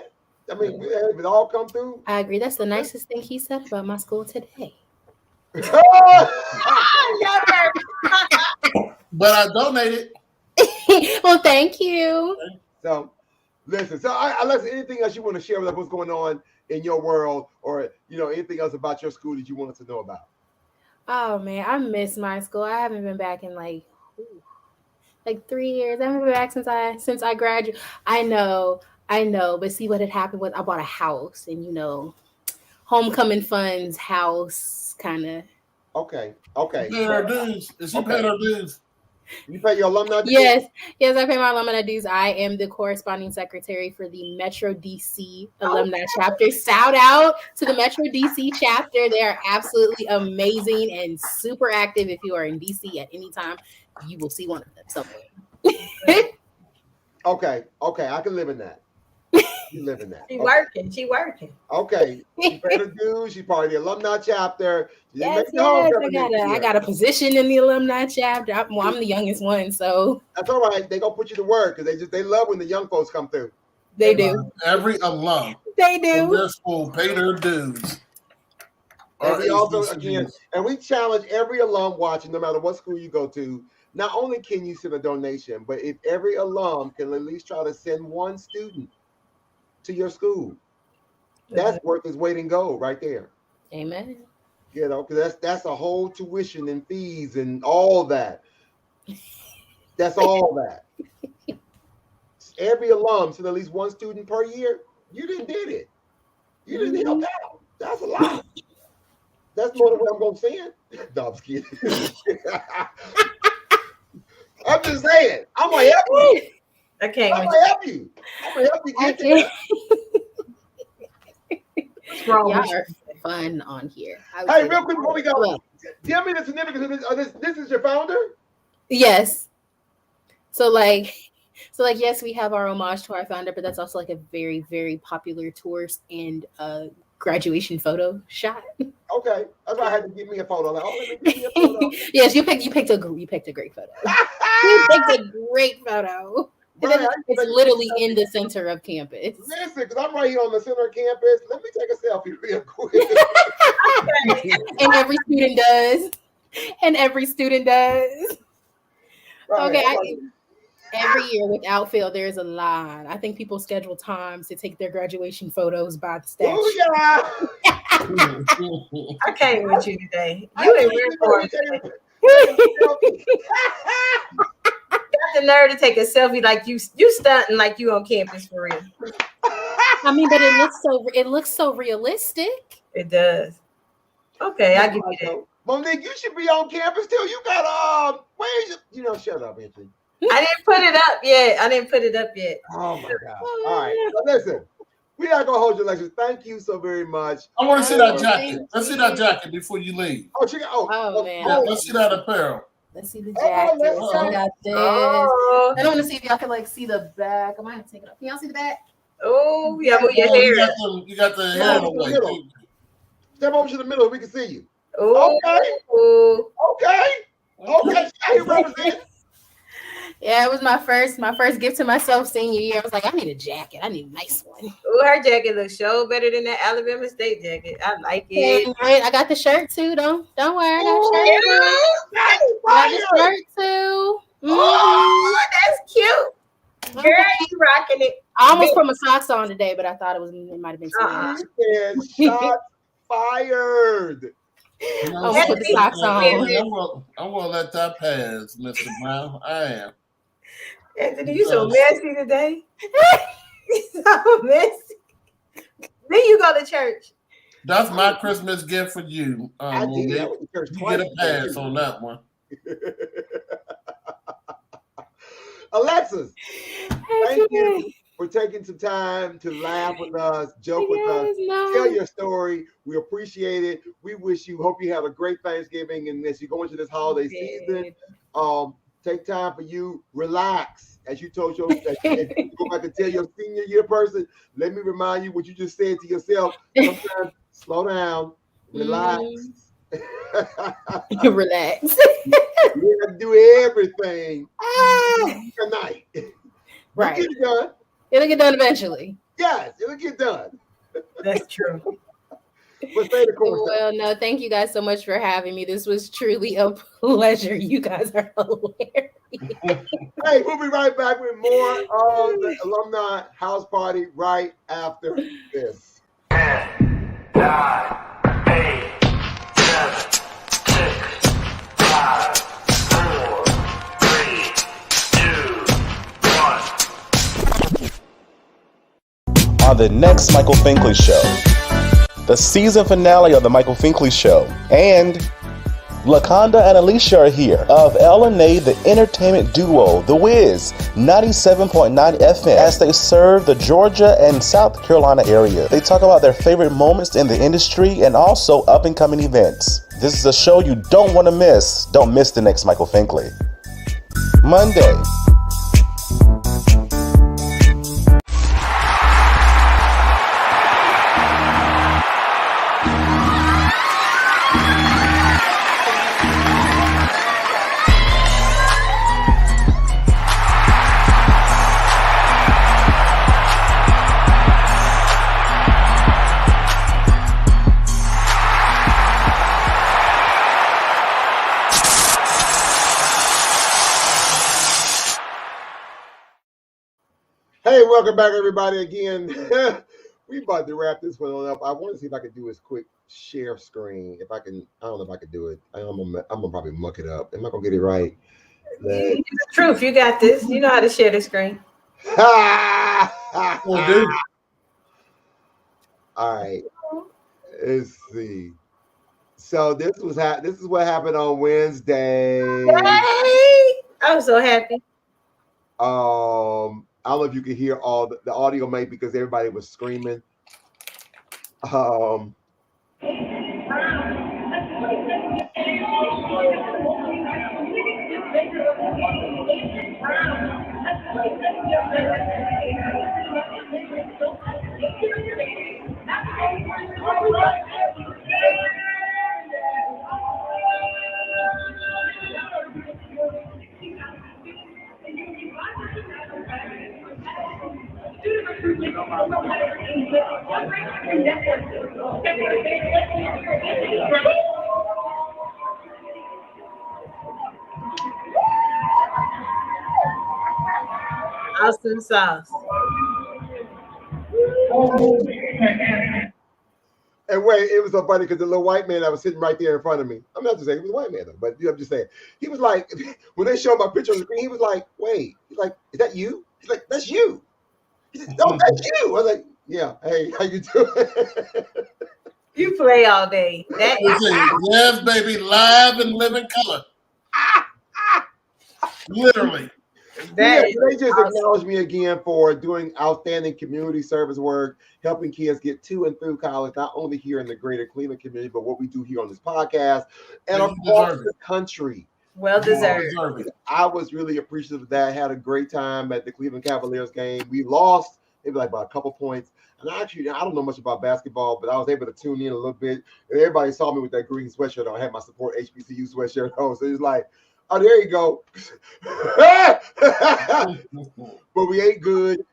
I mean, if it all come through. I agree. That's the nicest thing he said about my school today. But I donated. Well, thank you. So, listen. So, unless anything else you want to share with us, what's going on in your world, or anything else about your school that you want us to know about? Oh man, I miss my school. I haven't been back in like 3 years. I haven't been back since I graduated. I know. But see what had happened was I bought a house, and homecoming funds, house kind of. Okay. Paying our dues. Is she paying her dues? You pay your alumni dues? Yes, I pay my alumni dues. I am the corresponding secretary for the Metro DC alumni chapter. Shout out to the Metro DC chapter. They are absolutely amazing and super active. If you are in DC at any time, you will see one of them somewhere. Okay, I can live in that. You live in that. She working. Okay. She paid her dues. She's part of the alumni chapter. Yes, I got a position in the alumni chapter. I'm the youngest one, so that's all right. They gonna put you to work because they love when the young folks come through. They do. Every alum. They do. Their school paid their dues. And we also we challenge every alum watching, no matter what school you go to. Not only can you send a donation, but if every alum can at least try to send one student to your school, that's worth its weight in gold right there. Amen. Because that's a whole tuition and fees and all that. That's all that. Every alum send at least one student per year. You did it. You didn't help out. That's a lot. That's more than what I'm gonna send. No, I'm just kidding. I'm just saying. I'm gonna help you. I can't. I'm gonna help you. I'm gonna help you get there. Y'all are fun on here. Hey, real quick before we go, tell me the significance of this. This is your founder? Yes. So yes, we have our homage to our founder, but that's also like a very, very popular tourist and graduation photo shot. Okay, that's why I had to give me a photo. Like, let me give me a photo. Yes, you picked a great photo. You picked a great photo. Right, it's literally in the center of campus. Listen, because I'm right here on the center of campus. Let me take a selfie real quick. And every student does. Right, okay. Every year, without fail, there's a line. I think people schedule times to take their graduation photos by the statue. I came with you today. You in real form. Got the nerve to take a selfie like you stunting like you on campus for real. I mean, but it looks so realistic. It does. Okay, I give you that. Monique, you should be on campus too. You got shut up, Anthony. I didn't put it up yet. Oh my God. All right. So listen, we are gonna hold your lecture. Thank you so very much. I want to see that jacket. Let's see that jacket before you leave. Oh man. Let's see that apparel. Let's see the jacket. I got this. I don't want to see if y'all can see the back. I might have to take it off. Can y'all see the back? Oh, yeah, move your hair. You got the hair in the way. Step over to the middle so we can see you. Okay. Hey, represent. Yeah, it was my first gift to myself senior year. I was like, I need a jacket. I need a nice one. Oh, her jacket looks so better than that Alabama State jacket. I like it. Right, I got the shirt too. Don't worry, I got the shirt too. Oh, that's cute. Girl, you rocking it. I almost put my socks on today, but I thought it might have been too much. Shots fired. I almost put the socks on. I'm gonna let that pass, Mr. Brown. I am. Anthony, you so messy today. So messy. Then you go to church. That's my Christmas gift for you. I did. I went to church you get a pass on that one. Alexis, thank you for taking some time to laugh with us, joke with us, tell your story. We appreciate it. We hope you have a great Thanksgiving, and as you go into this holiday season, take time for you, relax. As you told your, if you go back and tell your senior year person, let me remind you what you just said to yourself. Sometimes slow down, relax. Relax. You have to do everything tonight. Right. Get it done. It'll get done eventually. Yes, it'll get done. That's true. But say the course. Well, no, thank you guys so much for having me. This was truly a pleasure. You guys are hilarious. Hey, we'll be right back with more of the alumni house party right after this. 10, 9, 8, 7, 6, 5, 4, 3, 2, 1. On the next Michael Finkley Show, the season finale of the Michael Finkley Show, and LaConda and Alicia are here of LNA, the entertainment duo, The Wiz, 97.9 FM, as they serve the Georgia and South Carolina area. They talk about their favorite moments in the industry and also up-and-coming events. This is a show you don't want to miss. Don't miss the next Michael Finkley. Monday. Hey, welcome back, everybody. Again, we about to wrap this one on up. I want to see if I can do this quick share screen. If I can, I don't know if I can do it. I'm gonna probably muck it up. Am I gonna get it right? It's the truth. You got this. You know how to share the screen. All right. Let's see. So this is what happened on Wednesday. Hey! I'm so happy. I don't know if you can hear all the audio, mate, because everybody was screaming. Austin sauce. And wait, it was so funny because the little white man that was sitting right there in front of me. I'm not just saying he was a white man though, but I'm just saying he was like, when they showed my picture on the screen, he was like, "Wait," he's like, "Is that you?" He's like, "That's you." He said, "No, that's you." I was like, "Yeah, hey, how you doing?" You play all day. That is yes, baby, live and living color. Literally. They just acknowledged me again for doing outstanding community service work, helping kids get to and through college, not only here in the greater Cleveland community, but what we do here on this podcast and across the country. Well deserved. I was really appreciative of that. I had a great time at the Cleveland Cavaliers game. We lost maybe like by a couple points. And I don't know much about basketball, but I was able to tune in a little bit. And everybody saw me with that green sweatshirt on. I had my support HBCU sweatshirt on. So it's like, oh, there you go. But we ate good,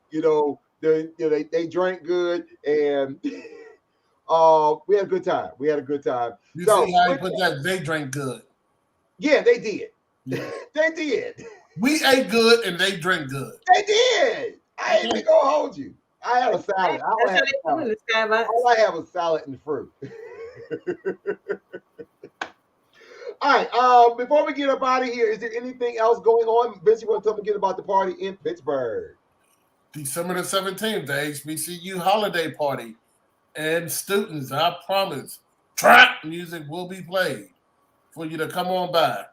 they drank good, and we had a good time. You see how he put that? They drank good. Yeah, they did. They did. We ate good and they drink good. They did. I ain't even gonna hold you. I had a salad. All I had was salad and fruit. All right. Before we get up out of here, is there anything else going on? Vince, you want to tell me again about the party in Pittsburgh? December the 17th, the HBCU holiday party. And students, I promise, trap music will be played for you to come on by.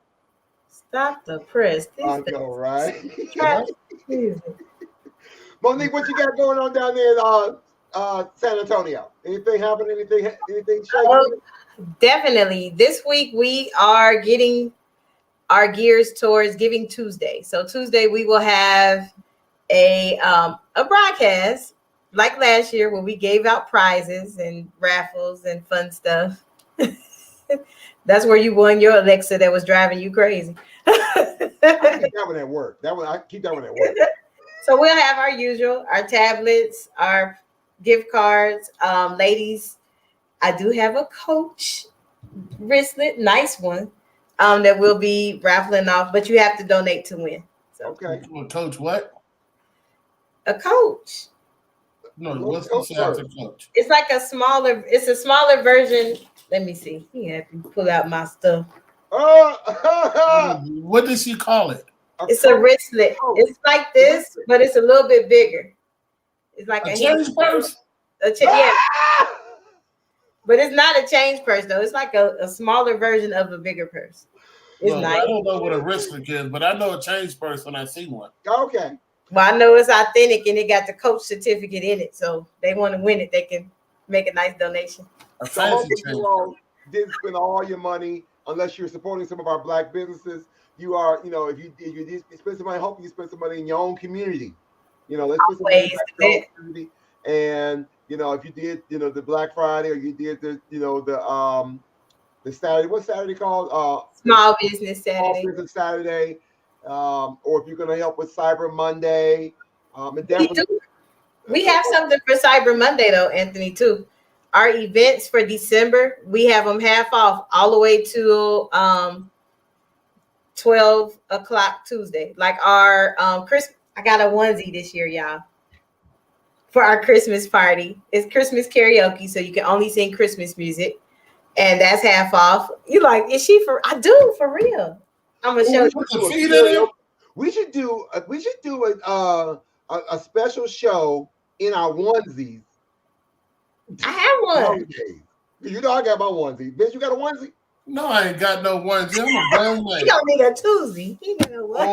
Stop the press. I know, right? Monique, what you got going on down there in San Antonio? Anything happening? Anything shaking? Definitely. This week we are getting our gears towards Giving Tuesday. So Tuesday we will have a broadcast like last year where we gave out prizes and raffles and fun stuff. That's where you won your Alexa that was driving you crazy. I keep that one at work. I keep that one at work. So we'll have our usual, our tablets, our gift cards. Ladies, I do have a Coach wristlet, nice one, that we'll be raffling off, but you have to donate to win. So, okay. Coach what? A Coach. No, what's the Coach? It's like a smaller version. Let me see. You have to pull out my stuff. What does she call it? It's a wristlet. It's like this, but it's a little bit bigger. It's like a change purse. Yeah. But it's not a change purse though. It's like a smaller version of a bigger purse. It's nice. I don't know what a wristlet is, but I know a change purse when I see one. Okay. Well, I know it's authentic and it got the Coach certificate in it. So they want to win it. They can make a nice donation. So I hope you all didn't spend all your money unless you're supporting some of our Black businesses. You are, if you did spend some money, I hope you spend some money in your own community. Let's spend some money in your own community. And if you did, the Black Friday, or you did the Saturday, what's Saturday called? Small Business Saturday. Small Business Saturday. Or if you're going to help with Cyber Monday, we have something for Cyber Monday though, Anthony, too. Our events for December, we have them half off all the way to 12 o'clock Tuesday. Like our Christmas, I got a onesie this year, y'all, for our Christmas party. It's Christmas karaoke, so you can only sing Christmas music, and that's half off. You like, is she for? I do, for real. I'm gonna show you. We should do a special show in our onesies. I have one. I got my onesie. Bitch, you got a onesie? No, I ain't got no onesie. I'm a grown man. You don't need a twosie. You know what? I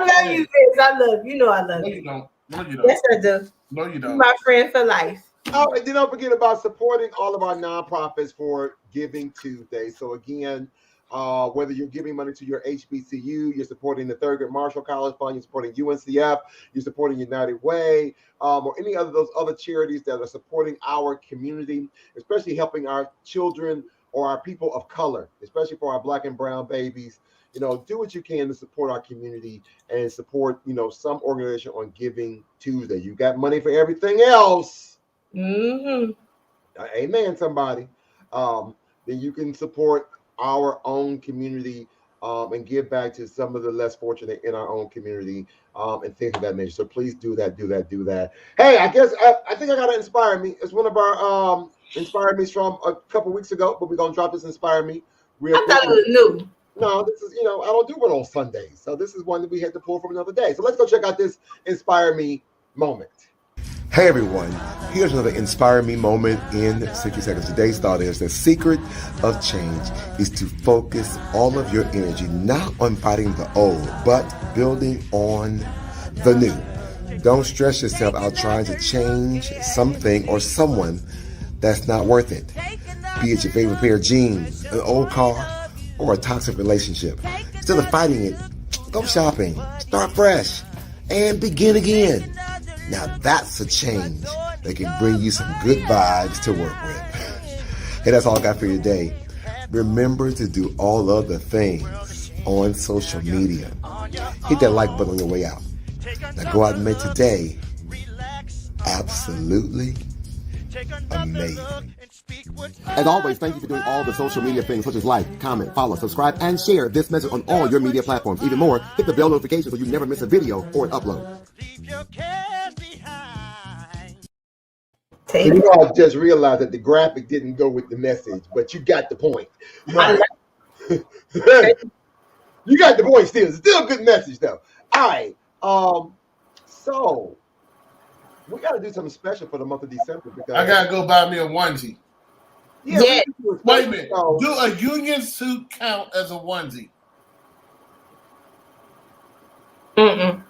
love you, Vince. I love you. I love you. No, you don't. Yes, I do. No, you don't. You're my friend for life. Oh, and then don't forget about supporting all of our nonprofits for Giving Tuesday. So again, whether you're giving money to your HBCU, you're supporting the Thurgood Marshall College Fund, you're supporting UNCF, you're supporting United Way, or any of those other charities that are supporting our community, especially helping our children or our people of color, especially for our Black and brown babies. Do what you can to support our community and support, some organization on Giving Tuesday. You got money for everything else. Mm-hmm. Amen, somebody. Then you can support our own community and give back to some of the less fortunate in our own community and things of that nature. So please do that. Hey, I guess I think I got to Inspire Me. It's one of our Inspire Me's from a couple weeks ago, but we're going to drop this Inspire Me real quick. I thought it was new. No, this is, I don't do one on Sundays. So this is one that we had to pull from another day. So let's go check out this Inspire Me moment. Hey everyone, here's another Inspire Me moment in 60 seconds. Today's thought is the secret of change is to focus all of your energy not on fighting the old, but building on the new. Don't stress yourself out trying to change something or someone that's not worth it. Be it your favorite pair of jeans, an old car, or a toxic relationship. Instead of fighting it, go shopping, start fresh, and begin again. Now that's a change that can bring you some good vibes to work with. Hey, that's all I got for you today. Remember to do all of the things on social media. Hit that like button on your way out. Now go out and make today absolutely amazing. As always, thank you for doing all the social media things such as like, comment, follow, subscribe, and share this message on all your media platforms. Even more, hit the bell notification so you never miss a video or an upload. You all just realized that the graphic didn't go with the message, but you got the point. Right. You got the point still. It's still a good message, though. All right. So we got to do something special for the month of December because I got to go buy me a onesie. Yeah. Wait a minute. Do a union suit count as a onesie? No.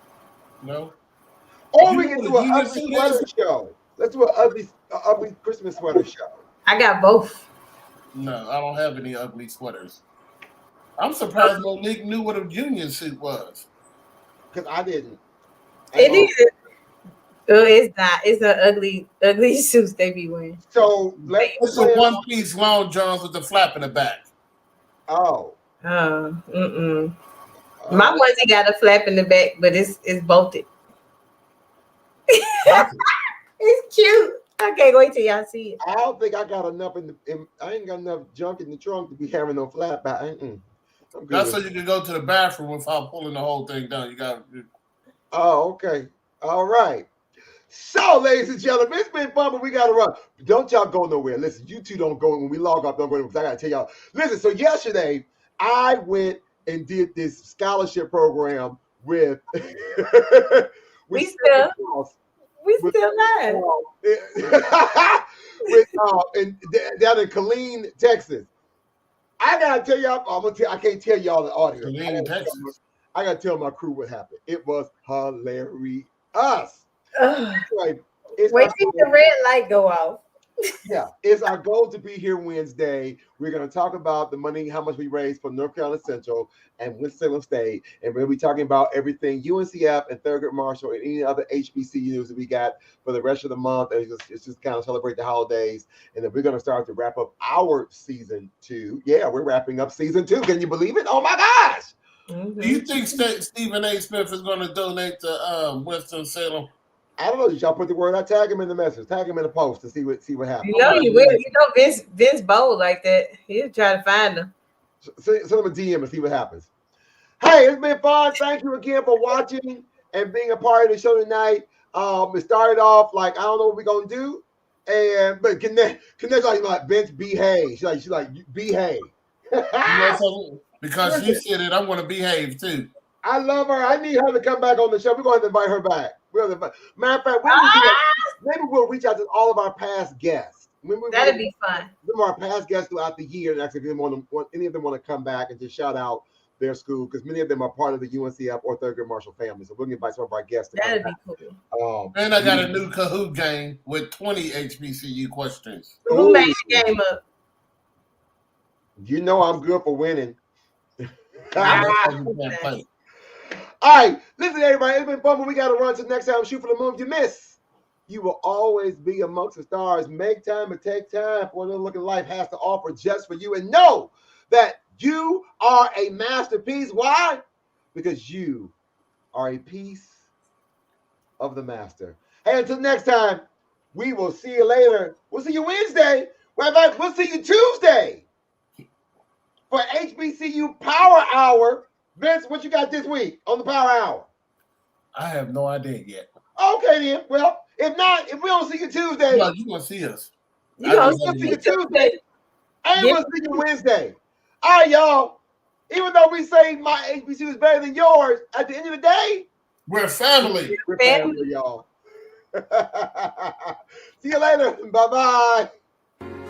Or we can do an ugly sweater show. Let's do an ugly Christmas sweater show. I got both. No, I don't have any ugly sweaters. I'm surprised Monique knew what a union suit was. Because I didn't. It is. Oh, it's not. It's an ugly suits they be wearing. So it's a one-piece long johns with the flap in the back. Oh. My onesie got a flap in the back, but it's bolted. It's cute. I can't wait till y'all see it. I don't think I got enough I ain't got enough junk in the trunk to be having no flap back. That's so you can go to the bathroom without pulling the whole thing down. You got. Oh, okay. All right. So, ladies and gentlemen, it's been fun, but we got to run. Don't y'all go nowhere. Listen, you two don't go. When we log off, don't go anywhere because I got to tell y'all. Listen, so yesterday, I went and did this scholarship program with. We still live. Down in Killeen, Texas. I gotta tell y'all. I can't tell y'all the audio. Killeen, Texas. I gotta tell my crew what happened. It was hilarious. Wait till the red light go off. Yeah, it's our goal to be here Wednesday. We're going to talk about the money, how much we raised for North Carolina Central and Winston-Salem State, and we're going to be talking about everything UNCF and Thurgood Marshall and any other HBCUs that we got for the rest of the month. And it's just kind of celebrate the holidays, and then we're going to start to wrap up our season 2. Yeah, we're wrapping up season 2. Can you believe it? Oh my gosh! Do you think Stephen A. Smith is going to donate to Winston-Salem? I don't know. Y'all put the word out. Tag him in the message. Tag him in the post to see what happens. You know you will. You know Vince bold like that. He'll try to find them. Send him a DM and see what happens. Hey, it's been fun. Thank you again for watching and being a part of the show tonight. It started off like I don't know what we're gonna do, but Connect like Vince behave. She's like behave. Because you said it, I'm gonna behave too. I love her. I need her to come back on the show. We're going to invite her back. Matter of fact, maybe we'll reach out to all of our past guests. That'd be fun. Some of our past guests throughout the year, and actually, any of them want to come back and just shout out their school because many of them are part of the UNCF or Thurgood Marshall family. So we're going to invite some of our guests. That'd be cool. And I got a new Kahoot game with 20 HBCU questions. Who made the game up? You know I'm good for winning. All right, listen, everybody. It's been fun, but we got to run to the next time. Shoot for the moon. If you miss, you will always be amongst the stars. Make time and take time for what looking life has to offer just for you. And know that you are a masterpiece. Why? Because you are a piece of the master. Hey, until next time, we will see you later. We'll see you Wednesday. We'll see you Tuesday for HBCU Power Hour. Vince, what you got this week on the Power Hour? I have no idea yet. Okay, then. Well, if not, if we don't see you Tuesday, no, you're going to see us. You're going to see you Tuesday. And we'll see you Wednesday. All right, y'all. Even though we say my HBCU is better than yours, at the end of the day, we're family. We're family, y'all. See you later. Bye-bye.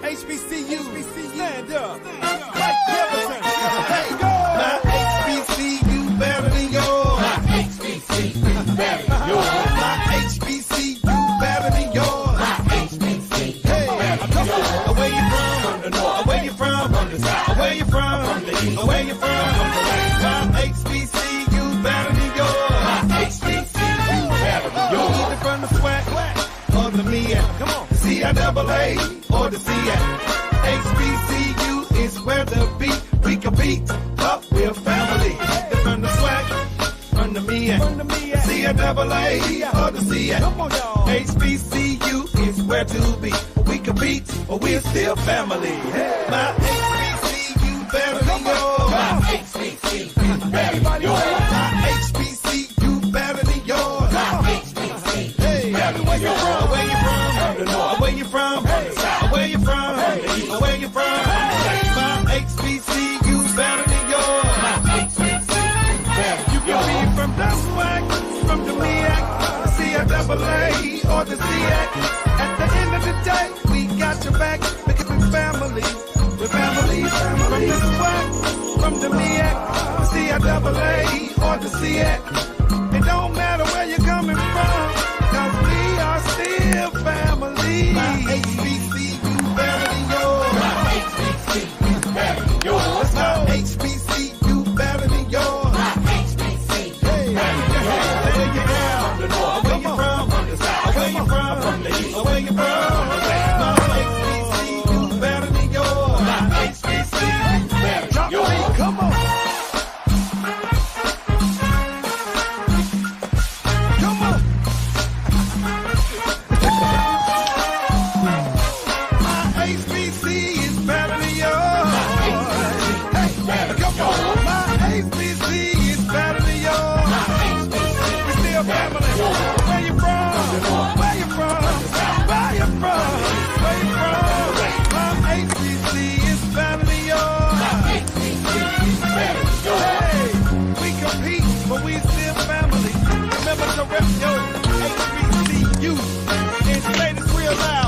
HBCU, stand up. Mike Jefferson. Hey, go. My HBCU better than yours. My HBCU better than yours. My HBCU better than yours. My HBCU better than yours. Where you from? From the north. Where you from? From the south. Where you from? From the east. Where you from? From the west. My HBCU better than yours. My HBCU NCAA or the SEAC. HBCU is where to be. We compete, but we're family. From the swag, from the MEAC, NCAA or the SEAC. HBCU is where to be. We compete, but we're still family. My HBCU better than yours. My HBCU better than yours. My HBCU better than yours. My HBCU better than yours. Where you from? Where you from? Where you from? Where you from? My HBCU better than yours. My HBCU better. You can be from the SWAC, from the MEAC, NCAA or the SEAC. At the end of the day, we got your back because we're family. We're family. From the SWAC, from the MEAC, NCAA or the SEAC. It don't matter where you're coming from, cause we are still family. My HBCU better than yours. My HBCU better than yours. Let's go. HBCU better than yours. My HBCU better than yours. Where you from? Where you from? Where you from? From the east. Where you from? My HBCU better than yours. My HBCU better than yours. Come on. Rep, yo, HBCU, and say this real loud.